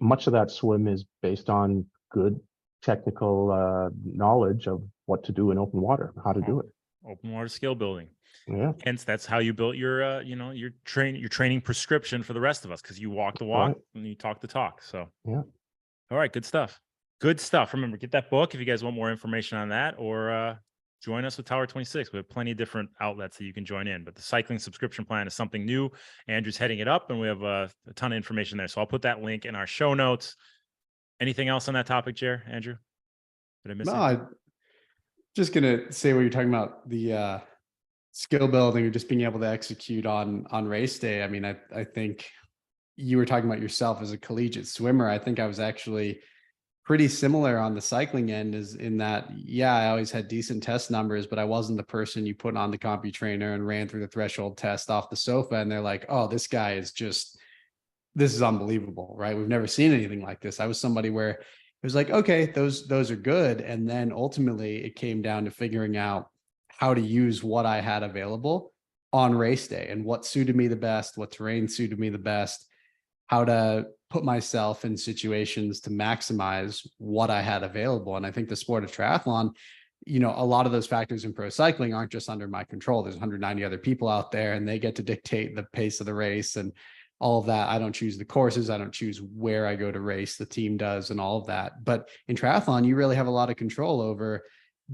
much of that swim is based on good technical knowledge of what to do in open water, how to do it. Open water skill building. Yeah. Hence, that's how you built your, your training prescription for the rest of us, because you walk the walk and you talk the talk. So, yeah. All right, good stuff. Good stuff. Remember, get that book if you guys want more information on that, or join us with Tower 26. We have plenty of different outlets that you can join in. But the cycling subscription plan is something new. Andrew's heading it up, and we have a ton of information there. So I'll put that link in our show notes. Anything else on that topic, Andrew? Did I miss anything? I'm just gonna say what you're talking about, the skill building or just being able to execute on race day. I mean, I think you were talking about yourself as a collegiate swimmer. I think I was actually pretty similar on the cycling end, is in that, yeah, I always had decent test numbers, but I wasn't the person you put on the CompuTrainer and ran through the threshold test off the sofa and they're like, oh, this guy is just, this is unbelievable, right? We've never seen anything like this. I was somebody where it was like, okay, those are good. And then ultimately it came down to figuring out how to use what I had available on race day and what suited me the best, what terrain suited me the best, how to put myself in situations to maximize what I had available. And I think the sport of triathlon, a lot of those factors in pro cycling aren't just under my control. There's 190 other people out there and they get to dictate the pace of the race and all of that. I don't choose the courses. I don't choose where I go to race. The team does and all of that. But in triathlon, you really have a lot of control over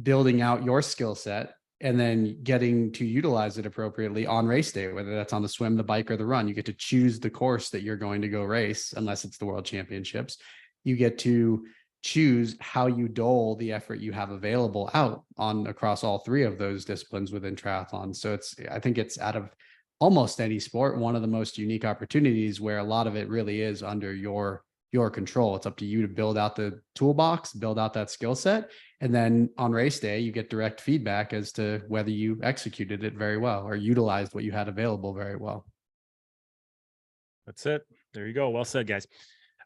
building out your skill set and then getting to utilize it appropriately on race day, whether that's on the swim, the bike, or the run. You get to choose the course that you're going to go race, unless it's the World Championships. You get to choose how you dole the effort you have available out on across all three of those disciplines within triathlon. So I think it's out of almost any sport, one of the most unique opportunities where a lot of it really is under your control. It's up to you to build out the toolbox, build out that skill set. And then on race day, you get direct feedback as to whether you executed it very well or utilized what you had available very well. That's it. There you go. Well said, guys.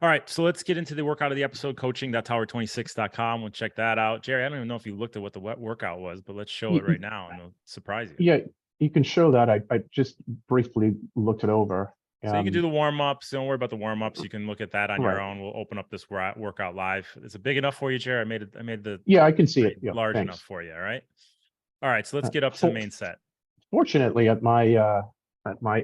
All right. So let's get into the workout of the episode, coaching.tower26.com. We'll check that out. Jerry, I don't even know if you looked at what the workout was, but let's show it right now and it'll surprise you. Yeah, you can show that. I just briefly looked it over. So you can do the warm-ups. Don't worry about the warm-ups. You can look at that on your own. We'll open up this workout live. Is it big enough for you, Jerry? I made the I can see it. Yeah, large thanks. enough for you. All right. So let's get up to the main set. Fortunately, at my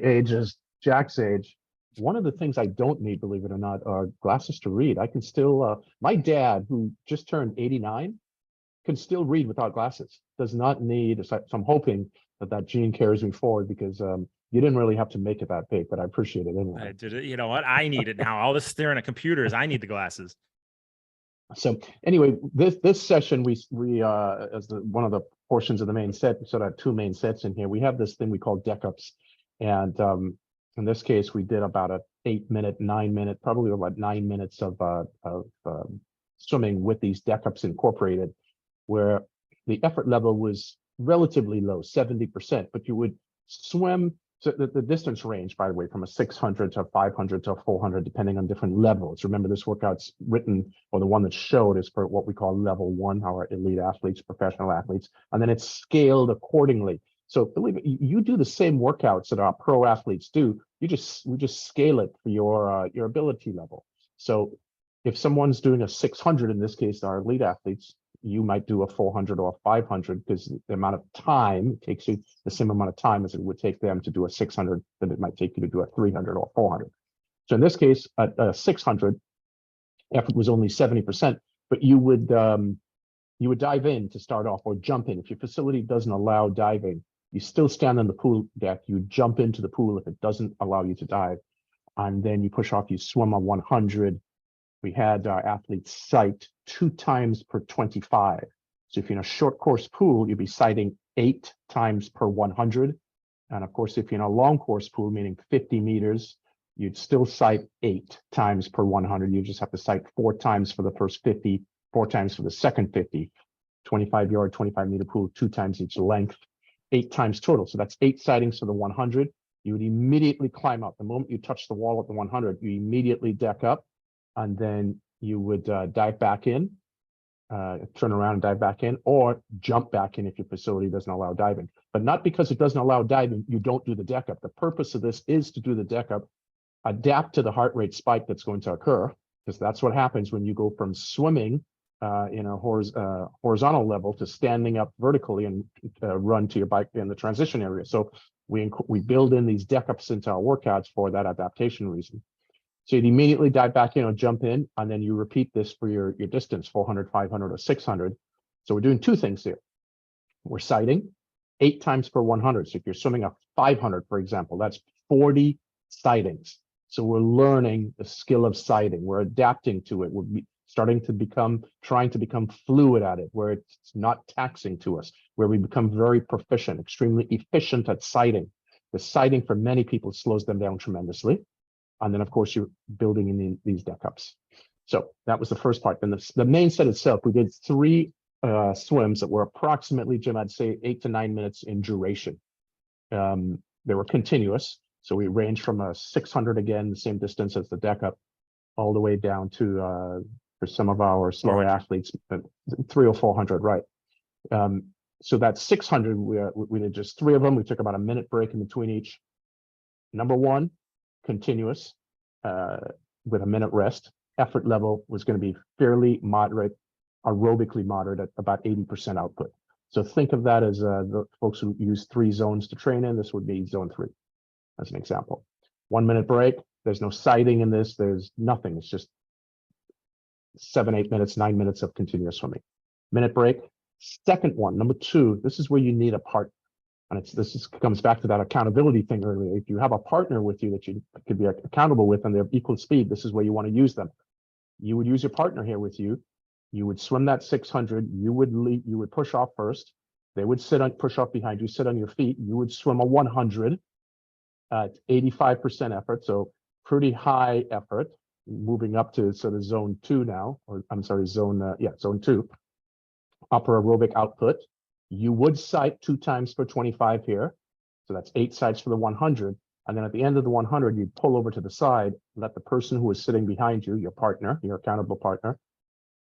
age, as Jack's age, one of the things I don't need, believe it or not, are glasses to read. I can still, my dad, who just turned 89, can still read without glasses. Does not need, so I'm hoping that gene carries me forward, because You didn't really have to make it that big, but I appreciate it anyway. I did it. You know what? I need it now. All this staring at computers. I need the glasses. So anyway, this session we as one of the portions of the main set, we sort of have two main sets in here. We have this thing we call deck ups, and in this case we did about a 8-minute, 9-minute, probably about 9 minutes of swimming with these deck ups incorporated, where the effort level was relatively low, 70%, but you would swim. So the distance range, by the way, from a 600 to a 500 to a 400, depending on different levels. Remember, this workout's written, or the one that's showed is for what we call level 1, our elite athletes, professional athletes, and then it's scaled accordingly. So believe it, you do the same workouts that our pro athletes do. We just scale it for your ability level. So if someone's doing a 600, in this case, our elite athletes, you might do a 400 or a 500 because the amount of time, it takes you the same amount of time as it would take them to do a 600 that it might take you to do a 300 or 400. So in this case, a 600 effort was only 70%, but you would dive in to start off or jump in. If your facility doesn't allow diving, you still stand on the pool deck, you jump into the pool if it doesn't allow you to dive, and then you push off, you swim a 100. We had our athletes sight 2 times per 25. So if you're in a short course pool, you'd be sighting 8 times per 100. And of course, if you're in a long course pool, meaning 50 meters, you'd still sight 8 times per 100. You just have to sight 4 times for the first 50, 4 times for the second 50. 25-yard, 25-meter pool, 2 times each length, 8 times total. So that's 8 sightings for the 100. You would immediately climb up. The moment you touch the wall at the 100, you immediately deck up. And then you would dive back in, turn around and dive back in, or jump back in if your facility doesn't allow diving. But not because it doesn't allow diving, you don't do the deck up. The purpose of this is to do the deck up, adapt to the heart rate spike that's going to occur, because that's what happens when you go from swimming in a horizontal level to standing up vertically and run to your bike in the transition area. So we build in these deck ups into our workouts for that adaptation reason. So you'd immediately dive back in or jump in, and then you repeat this for your distance, 400, 500, or 600. So we're doing 2 things here. We're sighting 8 times per 100. So if you're swimming a 500, for example, that's 40 sightings. So we're learning the skill of sighting. We're adapting to it. We're trying to become fluid at it, where it's not taxing to us, where we become very proficient, extremely efficient at sighting. The sighting for many people slows them down tremendously. And then, of course, you're building in these deck ups. So that was the first part. Then the main set itself, we did 3 swims that were approximately, Jim, I'd say 8 to 9 minutes in duration. They were continuous. So we ranged from a 600, again, the same distance as the deck up, all the way down to, for some of our slower athletes, 300 or 400, right? So that 600, we did just 3 of them. We took about a minute break in between each. Number 1, continuous with a minute rest. Effort level was going to be fairly moderate, aerobically moderate at about 80% output. So think of that as the folks who use 3 zones to train in. This would be zone 3 as an example. 1 minute break. There's no sighting in this. There's nothing. It's just 7, 8 minutes, 9 minutes of continuous swimming. Minute break. Second one, number 2, this is where you need a partner. And this comes back to that accountability thing earlier. If you have a partner with you that you could be accountable with and they're equal speed, this is where you want to use them. You would use your partner here with you. You would swim that 600. You would push off first. They would push off behind you, sit on your feet. You would swim a 100 at 85% effort. So pretty high effort, moving up to sort of zone 2 now, or I'm sorry, zone 2, upper aerobic output. You would sight 2 times per 25 here. So that's 8 sights for the 100. And then at the end of the 100, you'd pull over to the side, let the person who is sitting behind you, your partner, your accountable partner,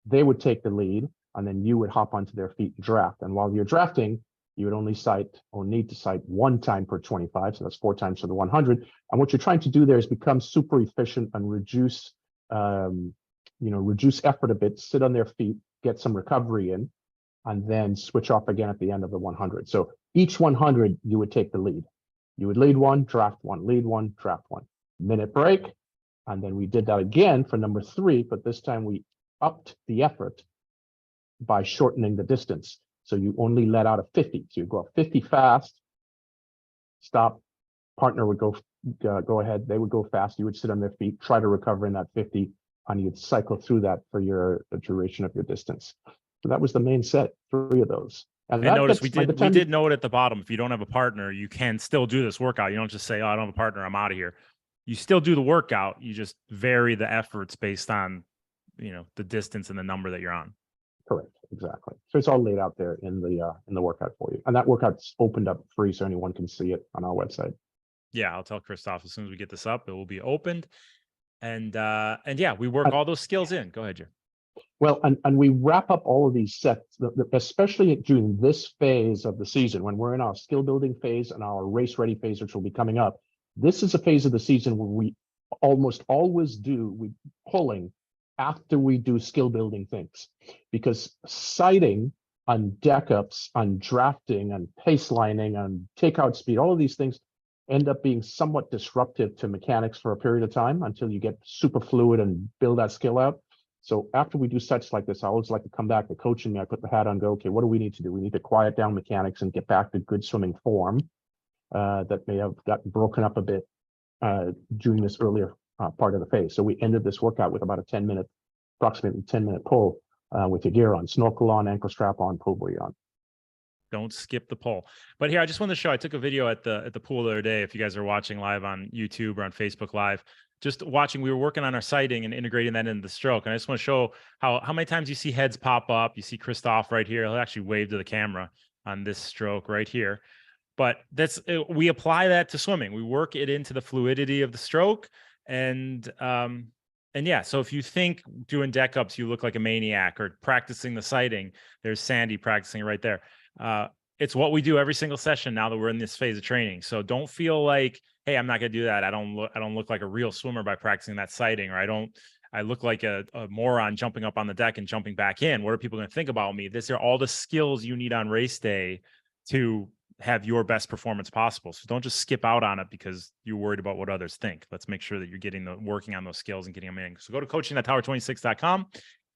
they would take the lead, and then you would hop onto their feet and draft. And while you're drafting, you would only sight or need to sight 1 time per 25. So that's 4 times for the 100. And what you're trying to do there is become super efficient and reduce effort a bit, sit on their feet, get some recovery in, and then switch off again at the end of the 100. So each 100, you would take the lead. You would lead 1, draft 1, lead 1, draft 1. Minute break. And then we did that again for number 3, but this time we upped the effort by shortening the distance. So you only let out a 50. So you go up 50 fast, stop, partner would go ahead. They would go fast. You would sit on their feet, try to recover in that 50, and you'd cycle through that for the duration of your distance. So that was the main set, 3 of those. And that notice gets, we did note at the bottom, if you don't have a partner, you can still do this workout. You don't just say, oh, I don't have a partner, I'm out of here. You still do the workout. You just vary the efforts based on, the distance and the number that you're on. Correct. Exactly. So it's all laid out there in the workout for you. And that workout's opened up free so anyone can see it on our website. Yeah, I'll tell Christoph as soon as we get this up, it will be opened. And yeah, we work all those skills in. Go ahead, Jer. Well, and we wrap up all of these sets, especially during this phase of the season, when we're in our skill building phase and our race ready phase, which will be coming up. This is a phase of the season where we almost always do pulling after we do skill building things, because sighting on deck ups, on drafting, and pace lining, and takeout speed, all of these things end up being somewhat disruptive to mechanics for a period of time until you get super fluid and build that skill out. So after we do sets like this, I always like to come back to coaching me. I put the hat on, go, okay, what do we need to do? We need to quiet down mechanics and get back to good swimming form that may have gotten broken up a bit during this earlier part of the phase. So we ended this workout with about a approximately 10-minute pull with your gear on, snorkel on, ankle strap on, pull buoy on. Don't skip the pull. But here, I just wanted to show, I took a video at the pool the other day. If you guys are watching live on YouTube or on Facebook Live, just watching, we were working on our sighting and integrating that into the stroke. And I just want to show how many times you see heads pop up. You see Christoph right here. He'll actually wave to the camera on this stroke right here. But we apply that to swimming. We work it into the fluidity of the stroke. And yeah, so if you think doing deck ups, you look like a maniac, or practicing the sighting, there's Sandy practicing right there. It's what we do every single session now that we're in this phase of training. So don't feel like, hey, I'm not going to do that. I don't look like a real swimmer by practicing that sighting, or I look like a moron jumping up on the deck and jumping back in. What are people going to think about me? These are all the skills you need on race day to have your best performance possible. So don't just skip out on it because you're worried about what others think. Let's make sure that you're working on those skills and getting them in. So go to coaching.tower26.com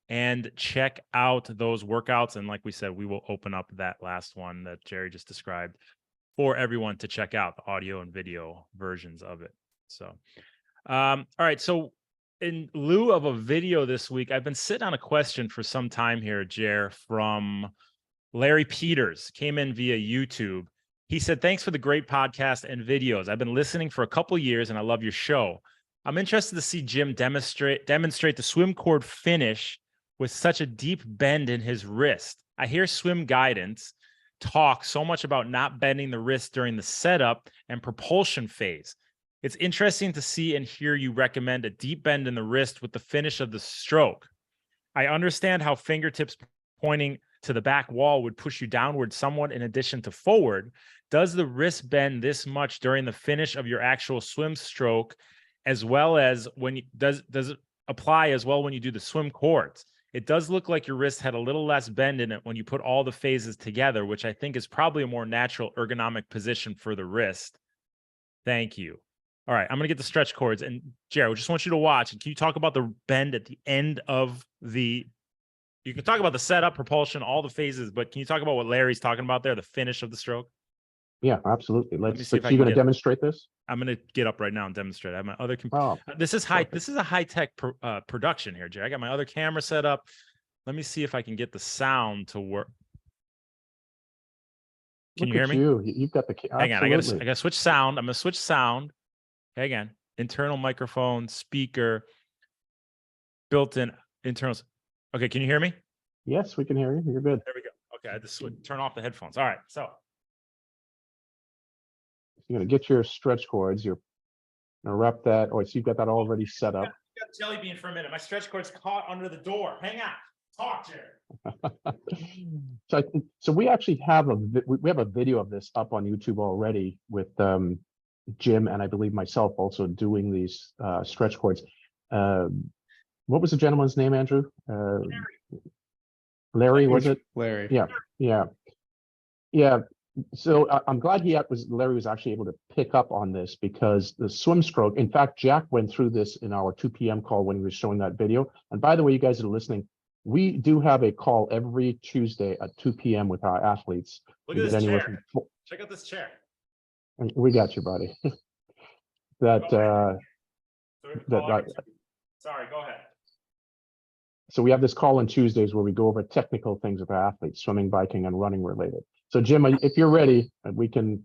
and check out those workouts. And like we said, we will open up that last one that Jerry just described for everyone to check out, the audio and video versions of it. So, all right. So in lieu of a video this week, I've been sitting on a question for some time here, Jer, from Larry Peters, came in via YouTube. He said, thanks for the great podcast and videos. I've been listening for a couple years and I love your show. I'm interested to see Jim demonstrate the swim cord finish with such a deep bend in his wrist. I hear swim guidance talk so much about not bending the wrist during the setup and propulsion phase. It's interesting to see and hear you recommend a deep bend in the wrist with the finish of the stroke. I understand how fingertips pointing to the back wall would push you downward somewhat in addition to forward. Does the wrist bend this much during the finish of your actual swim stroke, as well as does it apply as well when you do the swim cords? It does look like your wrist had a little less bend in it when you put all the phases together, which I think is probably a more natural ergonomic position for the wrist. Thank you. All right, I'm going to get the stretch cords. And Jared, I just want you to watch. And can you talk about the bend at the end of you can talk about the setup, propulsion, all the phases, but can you talk about what Larry's talking about there, the finish of the stroke? Yeah, absolutely. Let me see if you're going to demonstrate this? I'm going to get up right now and demonstrate. I have my other this is a high-tech production here, Jay. I got my other camera set up. Let me see if I can get the sound to work. Can you hear me? You've got the hang on, I got to switch sound. I'm going to switch sound. Okay, again, internal microphone, speaker, built-in internals. Okay, can you hear me? Yes, we can hear you. You're good. There we go. Okay, I had to turn off the headphones. All right, so you're going to get your stretch cords. You're going to wrap that. Oh, so you've got that already set up. Got jelly bean for a minute. My stretch cord's caught under the door. Hang on. Talk, Jared. So we actually have a video of this up on YouTube already with Jim and I believe myself also doing these stretch cords. What was the gentleman's name, Andrew? Larry, was it? Larry. Yeah. So I'm glad Larry was actually able to pick up on this, because the swim stroke, in fact, Jack went through this in our 2 p.m. call when he was showing that video. And by the way, you guys that are listening, we do have a call every Tuesday at 2 p.m. with our athletes. Look at this chair. Check out this chair. And we got you, buddy. that, Sorry, go ahead. so we have this call on Tuesdays where we go over technical things with our athletes, swimming, biking, and running related. So Jim, if you're ready, can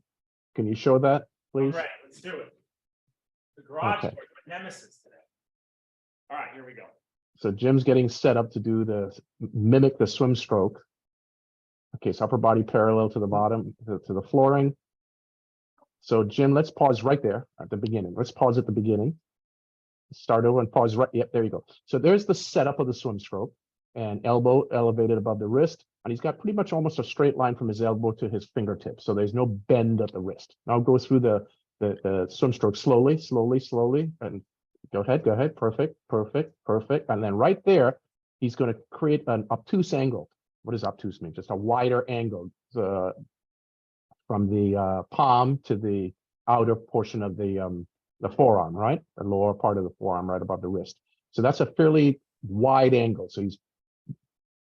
you show that, please? Right, let's do it. The garage Okay. course, my nemesis today. All right, here we go. So Jim's getting set up to do mimic the swim stroke. Okay, so upper body parallel to the bottom, to the flooring. So Jim, let's pause right there at the beginning. Let's pause at the beginning. Start over and pause right. Yep, there you go. So there's the setup of the swim stroke, and elbow elevated above the wrist. And he's got pretty much almost a straight line from his elbow to his fingertips. So there's no bend at the wrist. Now I'll go through the swim stroke slowly, and go ahead. Perfect. And then right there, he's going to create an obtuse angle. What does obtuse mean? Just a wider angle from the palm to the outer portion of the forearm, right? The lower part of the forearm, right above the wrist. So that's a fairly wide angle. So he's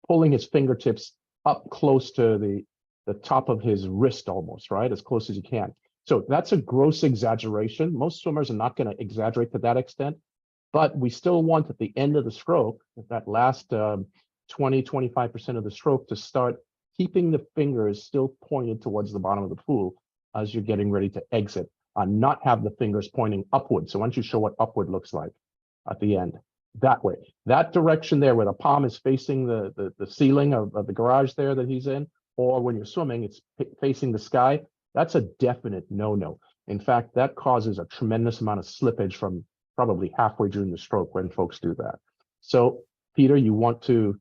pulling his fingertips up close to the top of his wrist almost, right? As close as you can. So that's a gross exaggeration. Most swimmers are not going to exaggerate to that extent, but we still want at the end of the stroke, that last 20-25% of the stroke, to start keeping the fingers still pointed towards the bottom of the pool as you're getting ready to exit, and not have the fingers pointing upward. So once you show what upward looks like at the end, that way, that direction there where the palm is facing the ceiling of the garage there that he's in, or when you're swimming, it's facing the sky, that's a definite no-no. In fact, that causes a tremendous amount of slippage from probably halfway during the stroke when folks do that. So Peter, you want to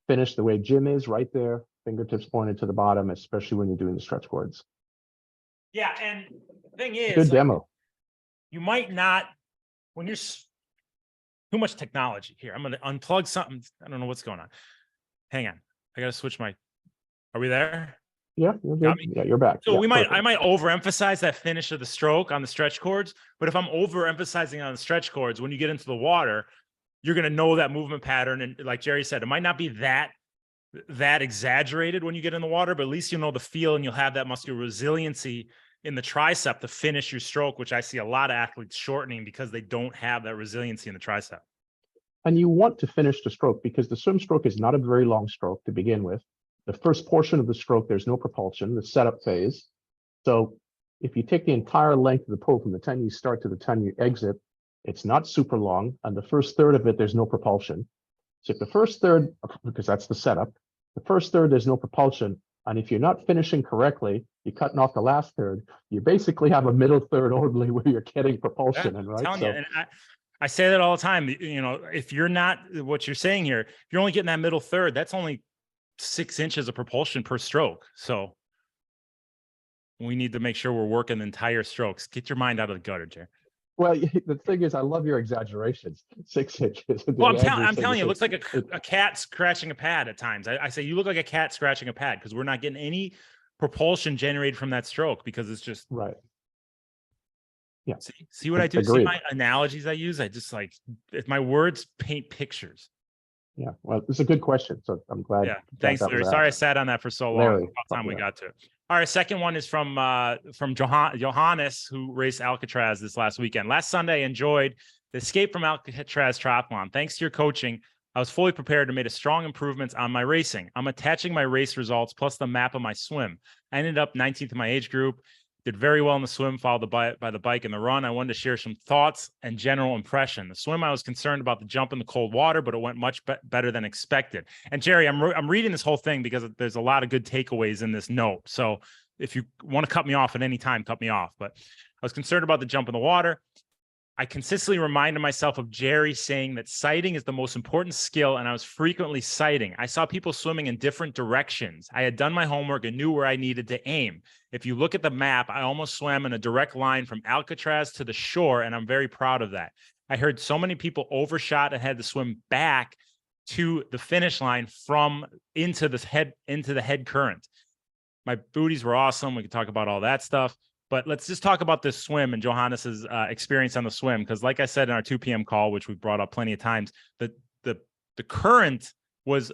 finish the way Jim is, right there, fingertips pointed to the bottom, especially when you're doing the stretch cords. Yeah, and the thing is, good demo. You might not, when you're too much technology here. I'm going to unplug something. I don't know what's going on. Hang on. I got to switch my, are we there? Yeah, you're good. Yeah, you're back. So yeah, I might overemphasize that finish of the stroke on the stretch cords, but if I'm overemphasizing on the stretch cords, when you get into the water, you're going to know that movement pattern. And like Jerry said, it might not be that exaggerated when you get in the water, but at least you'll know the feel and you'll have that muscular resiliency in the tricep to finish your stroke, which I see a lot of athletes shortening because they don't have that resiliency in the tricep. And you want to finish the stroke because the swim stroke is not a very long stroke to begin with. The first portion of the stroke, there's no propulsion, the setup phase. So if you take the entire length of the pool from the time you start to the time you exit, it's not super long. And the first third of it, there's no propulsion. So if the first third, because that's the setup, the first third, there's no propulsion. And if you're not finishing correctly, you're cutting off the last third, you basically have a middle third only where you're getting propulsion. Yeah, and right. So, you, and I say that all the time. You know, if you're not, what you're saying here, if you're only getting that middle third, that's only 6 inches of propulsion per stroke. So we need to make sure we're working the entire strokes. Get your mind out of the gutter, Jerry. Well, the thing is, I love your exaggerations. 6 inches. Well, I'm telling you, it looks like a cat scratching a pad at times. I say, you look like a cat scratching a pad because we're not getting any propulsion generated from that stroke because it's just right. Yeah. See what I do? Agreed. See my analogies I use? I just like, if my words paint pictures. Yeah. Well, it's a good question. So I'm glad. Yeah. Thanks, Larry. Sorry I sat on that for so long. Larry, about time we got to it. All right. Second one is from Johannes, who raced Alcatraz this last weekend. Last Sunday, I enjoyed the Escape from Alcatraz triathlon. Thanks to your coaching, I was fully prepared and made a strong improvements on my racing. I'm attaching my race results plus the map of my swim. I ended up 19th in my age group. Did very well in the swim, followed by the bike and the run. I wanted to share some thoughts and general impression. The swim, I was concerned about the jump in the cold water, but it went much better than expected. And Jerry, I'm reading this whole thing because there's a lot of good takeaways in this note. So if you want to cut me off at any time, cut me off. But I was concerned about the jump in the water. I consistently reminded myself of Jerry saying that sighting is the most important skill, and I was frequently sighting. I saw people swimming in different directions. I had done my homework and knew where I needed to aim. If you look at the map, I almost swam in a direct line from Alcatraz to the shore, and I'm very proud of that. I heard so many people overshot and had to swim back to the finish line from into the head current. My booties were awesome. We could talk about all that stuff. But let's just talk about this swim and Johannes's experience on the swim, because like I said in our 2 p.m. call, which we've brought up plenty of times, the current was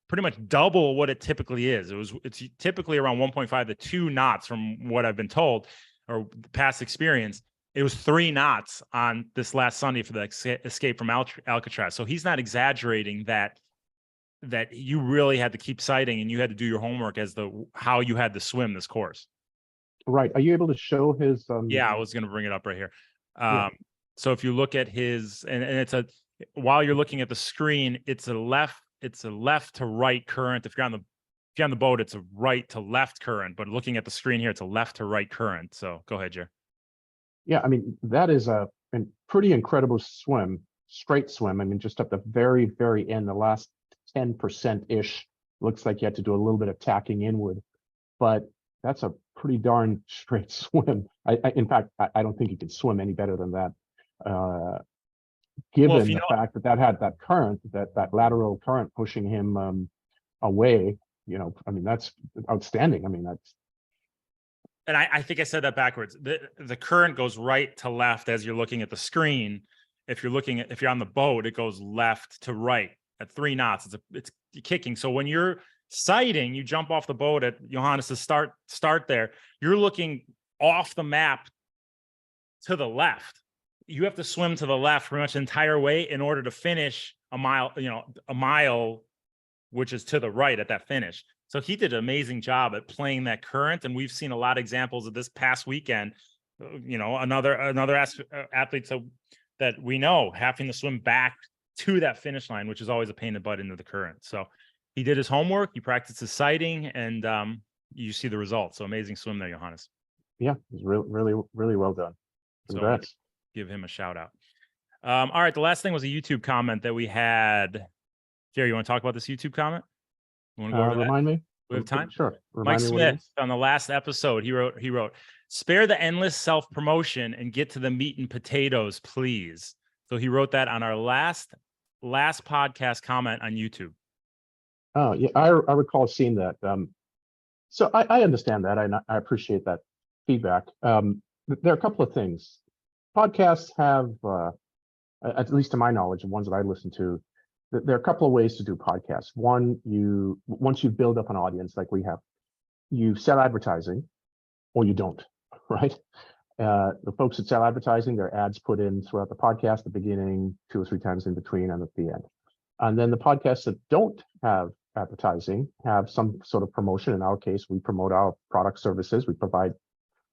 pretty much double what it typically is. It's typically around 1.5 to 2 knots from what I've been told or past experience. It was 3 knots on this last Sunday for the escape from Alcatraz. So he's not exaggerating that you really had to keep sighting and you had to do your homework as how you had to swim this course. Right. Are you able to show his? Yeah, I was going to bring it up right here. Yeah. So if you look at his, and it's while you're looking at the screen, it's a left to right current. If you're on the boat, it's a right to left current. But looking at the screen here, it's a left to right current. So go ahead, Jer. Yeah, I mean, that is a pretty incredible swim, straight swim. I mean, just at the very, very end, the last 10%-ish, looks like you had to do a little bit of tacking inward, but that's a pretty darn straight swim. In fact, I don't think you could swim any better than that. Given the fact that had that current, that lateral current pushing him away, I mean, that's outstanding. I mean, that's. And I think I said that backwards. The current goes right to left as you're looking at the screen. If you're on the boat, it goes left to right at 3 knots. It's kicking. So when you're sighting, you jump off the boat at Johannes's start there. You're looking off the map to the left. You have to swim to the left pretty much the entire way in order to finish a mile, which is to the right at that finish. So he did an amazing job at playing that current, and we've seen a lot of examples of this past weekend. Another athlete that we know having to swim back to that finish line, which is always a pain in the butt into the current. So he did his homework, he practiced his sighting, and you see the results. So amazing swim there, Johannes. Yeah, it was really, really well done. Congrats. So give him a shout out. All right, the last thing was a YouTube comment that we had. Jerry, you want to talk about this YouTube comment? You want to go over remind that? me. We have time. Sure. Mike Smith on the last episode, he wrote, "Spare the endless self-promotion and get to the meat and potatoes, please." So he wrote that on our last podcast comment on YouTube. Oh yeah, I recall seeing that. So I understand that, and I appreciate that feedback. There are a couple of things. Podcasts have, at least to my knowledge, the ones that I listen to, there are a couple of ways to do podcasts. One, once you build up an audience like we have, you sell advertising, or you don't, right? The folks that sell advertising, their ads put in throughout the podcast, the beginning, 2 or 3 times in between, and at the end. And then the podcasts that don't have advertising have some sort of promotion. In our case, we promote our product services. We provide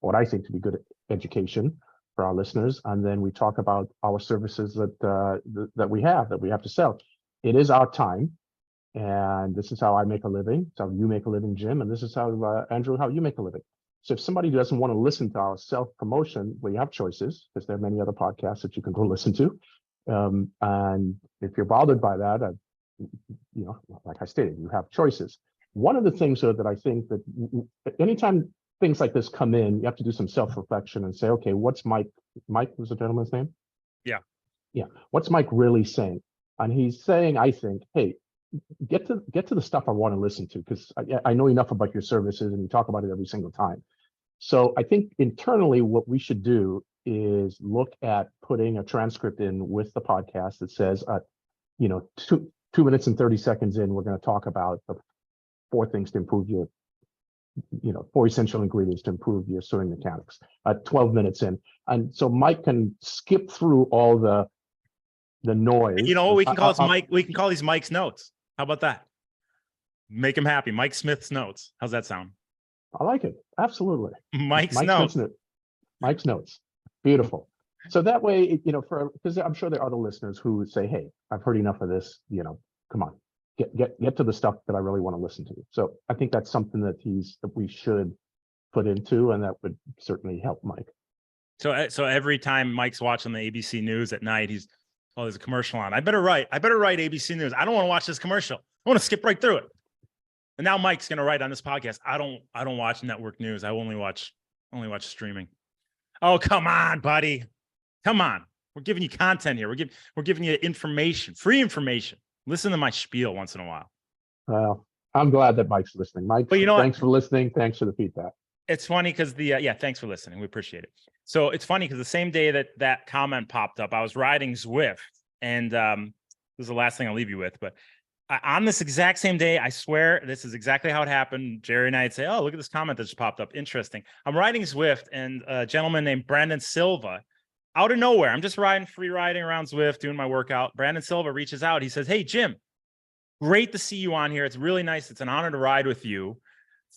what I think to be good education for our listeners, and then we talk about our services that we have to sell. It is our time, and this is how I make a living. It's how you make a living, Jim, and this is how Andrew, how you make a living. So if somebody doesn't want to listen to our self-promotion, well, you have choices, because there are many other podcasts that you can go listen to. And if you're bothered by that, like I stated, you have choices. One of the things that I think that anytime things like this come in, you have to do some self-reflection and say, okay, what's Mike was the gentleman's name? Yeah. What's Mike really saying? And he's saying, I think, hey, get to the stuff I want to listen to, because I know enough about your services and you talk about it every single time. So I think internally what we should do is look at putting a transcript in with the podcast that says, 2 minutes and 30 seconds in, we're going to talk about the 4 things to improve your, 4 essential ingredients to improve your swimming mechanics. 12 minutes in, and so Mike can skip through all the noise. We can call we can call these Mike's notes. How about that? Make him happy. Mike Smith's notes. How's that sound? I like it. Absolutely. Mike's notes. Mike's notes. Beautiful. So that way, because I'm sure there are other listeners who would say, hey, I've heard enough of this, come on, get to the stuff that I really want to listen to. So I think that's something that we should put into, and that would certainly help Mike. So every time Mike's watching the ABC News at night, there's a commercial on. I better write ABC News. I don't want to watch this commercial. I want to skip right through it. And now Mike's going to write on this podcast, I don't watch network news. I only watch streaming. Oh, come on, buddy. Come on. We're giving you content here. We're giving you information, free information. Listen to my spiel once in a while. Well, I'm glad that Mike's listening. Mike, but thanks for listening. Thanks for the feedback. It's funny because thanks for listening. We appreciate it. So it's funny because the same day that comment popped up, I was riding Zwift, and this is the last thing I'll leave you with. But on this exact same day, I swear this is exactly how it happened. Jerry and I'd say, "Oh, look at this comment that just popped up. Interesting." I'm riding Zwift, and a gentleman named Brandon Silva out of nowhere, I'm just free riding around Zwift, doing my workout. Brandon Silva reaches out. He says, "Hey, Jim, great to see you on here. It's really nice. It's an honor to ride with you.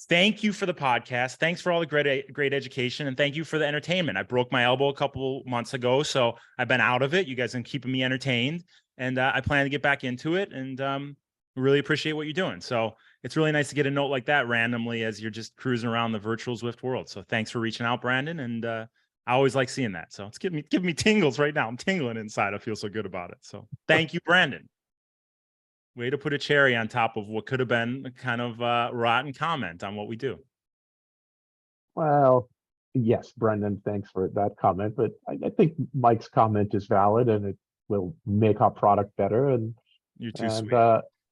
Thank you for the podcast. Thanks for all the great education. And thank you for the entertainment. I broke my elbow a couple months ago, so I've been out of it. You guys are keeping me entertained. And I plan to get back into it. And really appreciate what you're doing." So it's really nice to get a note like that randomly as you're just cruising around the virtual Zwift world. So thanks for reaching out, Brandon. And I always like seeing that. So it's giving me tingles right now. I'm tingling inside. I feel so good about it. So thank you, Brandon. Way to put a cherry on top of what could have been a kind of rotten comment on what we do. Well, yes, Brendan, thanks for that comment. But I think Mike's comment is valid and it will make our product better. And You're too sweet.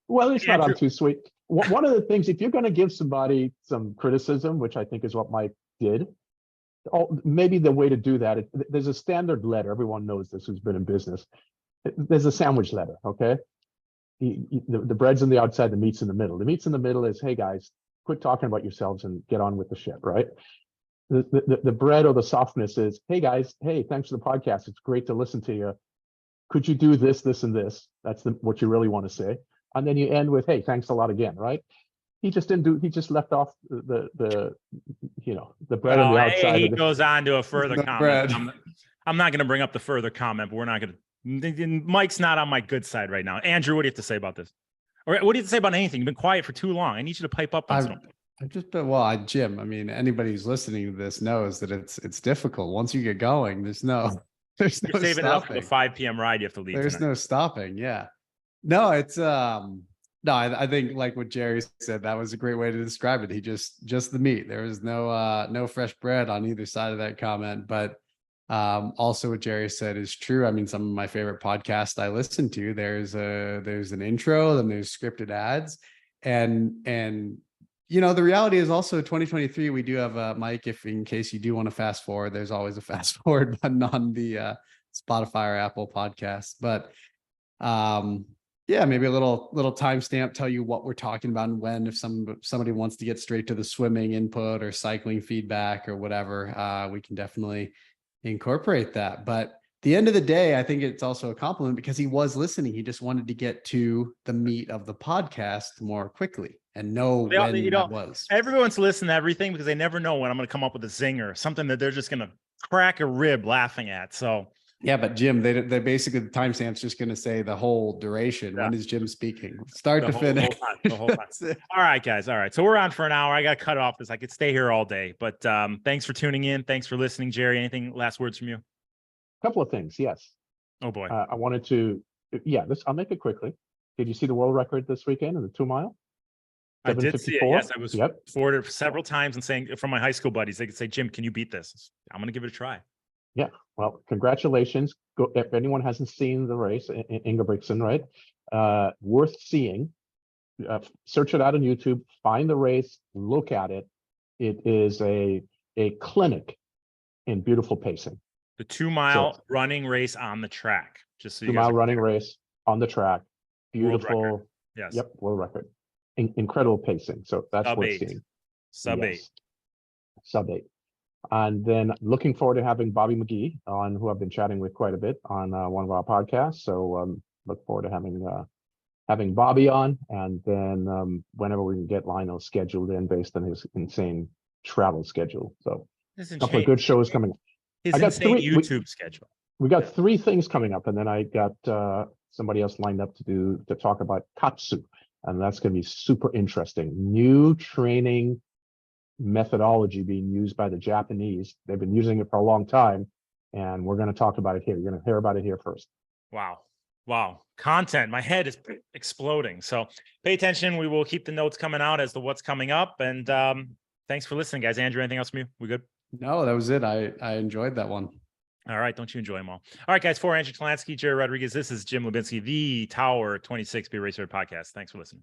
Well, it's not Andrew. I'm too sweet. One of the things, if you're going to give somebody some criticism, which I think is what Mike did, maybe the way to do that, there's a standard letter. Everyone knows this who's been in business. There's a sandwich letter, okay? The bread's on the outside, the meat's in the middle. The meat's in the middle is, hey guys, quit talking about yourselves and get on with the shit, right? The bread or the softness is, hey guys, hey, thanks for the podcast. It's great to listen to you. Could you do this, this, and this? That's what you really want to say. And then you end with, hey, thanks a lot again, right? He just didn't do, he just left off the bread on the outside. He goes on to a further comment. Bread. I'm not going to bring up the further comment, but we're not going to. Mike's not on my good side right now. Andrew, what do you have to say about this? Or what do you have to say about anything? You've been quiet for too long. I need you to pipe up on something. Jim, I mean, anybody who's listening to this knows that it's difficult. Once you get going, there's no You're saving it up for the 5 p.m. ride you have to leave. There's tonight. no stopping. Yeah. No, it's I think like what Jerry said, that was a great way to describe it. He just the meat. There was no fresh bread on either side of that comment. But also what Jerry said is true. I mean, some of my favorite podcasts I listen to, there's an intro, then there's scripted ads. And the reality is also 2023, we do have a Mike, if in case you do want to fast forward, there's always a fast forward button on the Spotify or Apple podcast. But maybe a little timestamp, tell you what we're talking about and when, if somebody wants to get straight to the swimming input or cycling feedback or whatever, we can definitely incorporate that. But at the end of the day, I think it's also a compliment because he was listening. He just wanted to get to the meat of the podcast more quickly and know when that was. Everyone's listening to everything because they never know when I'm going to come up with a zinger, something that they're just going to crack a rib laughing at. So yeah, but Jim, they basically, the timestamp's just going to say the whole duration. Yeah. When is Jim speaking? Start to finish. The whole time. All right, guys. All right. So we're on for an hour. I got to cut off this. I could stay here all day, but thanks for tuning in. Thanks for listening. Jerry, anything last words from you? A couple of things. Yes. Oh boy. I wanted to, I'll make it quickly. Did you see the world record this weekend in the 2 mile? I did see it. Yes, I was forwarded several times and saying from my high school buddies, they could say, Jim, can you beat this? I'm going to give it a try. Yeah, well, congratulations. If anyone hasn't seen the race, Ingebrigtsen, right? Worth seeing. Search it out on YouTube, find the race, look at it. It is a clinic in beautiful pacing. The 2 mile running race on the track. Just so 2 mile running race on the track. Beautiful. Yes. Yep, world record. Incredible pacing. So that's worth seeing. Sub 8. Sub 8. And then looking forward to having Bobby McGee on, who I've been chatting with quite a bit on one of our podcasts. So look forward to having Bobby on, and then whenever we can get Lionel scheduled in based on his insane travel schedule. So a couple of good shows coming up. His insane YouTube schedule. We got 3 things coming up, and then I got somebody else lined up to talk about Katsu, and that's going to be super interesting. New training methodology being used by the Japanese. They've been using it for a long time, and we're going to talk about it here. You're going to hear about it here first. Wow. Content. My head is exploding. So pay attention. We will keep the notes coming out as to what's coming up. And thanks for listening, guys. Andrew, anything else from you? We good? No, that was it. I enjoyed that one. All right. Don't you enjoy them all? All right, guys. For Andrew Talansky, Jerry Rodriguez, this is Jim Lubinsky, the Tower 26 Be Racer podcast. Thanks for listening.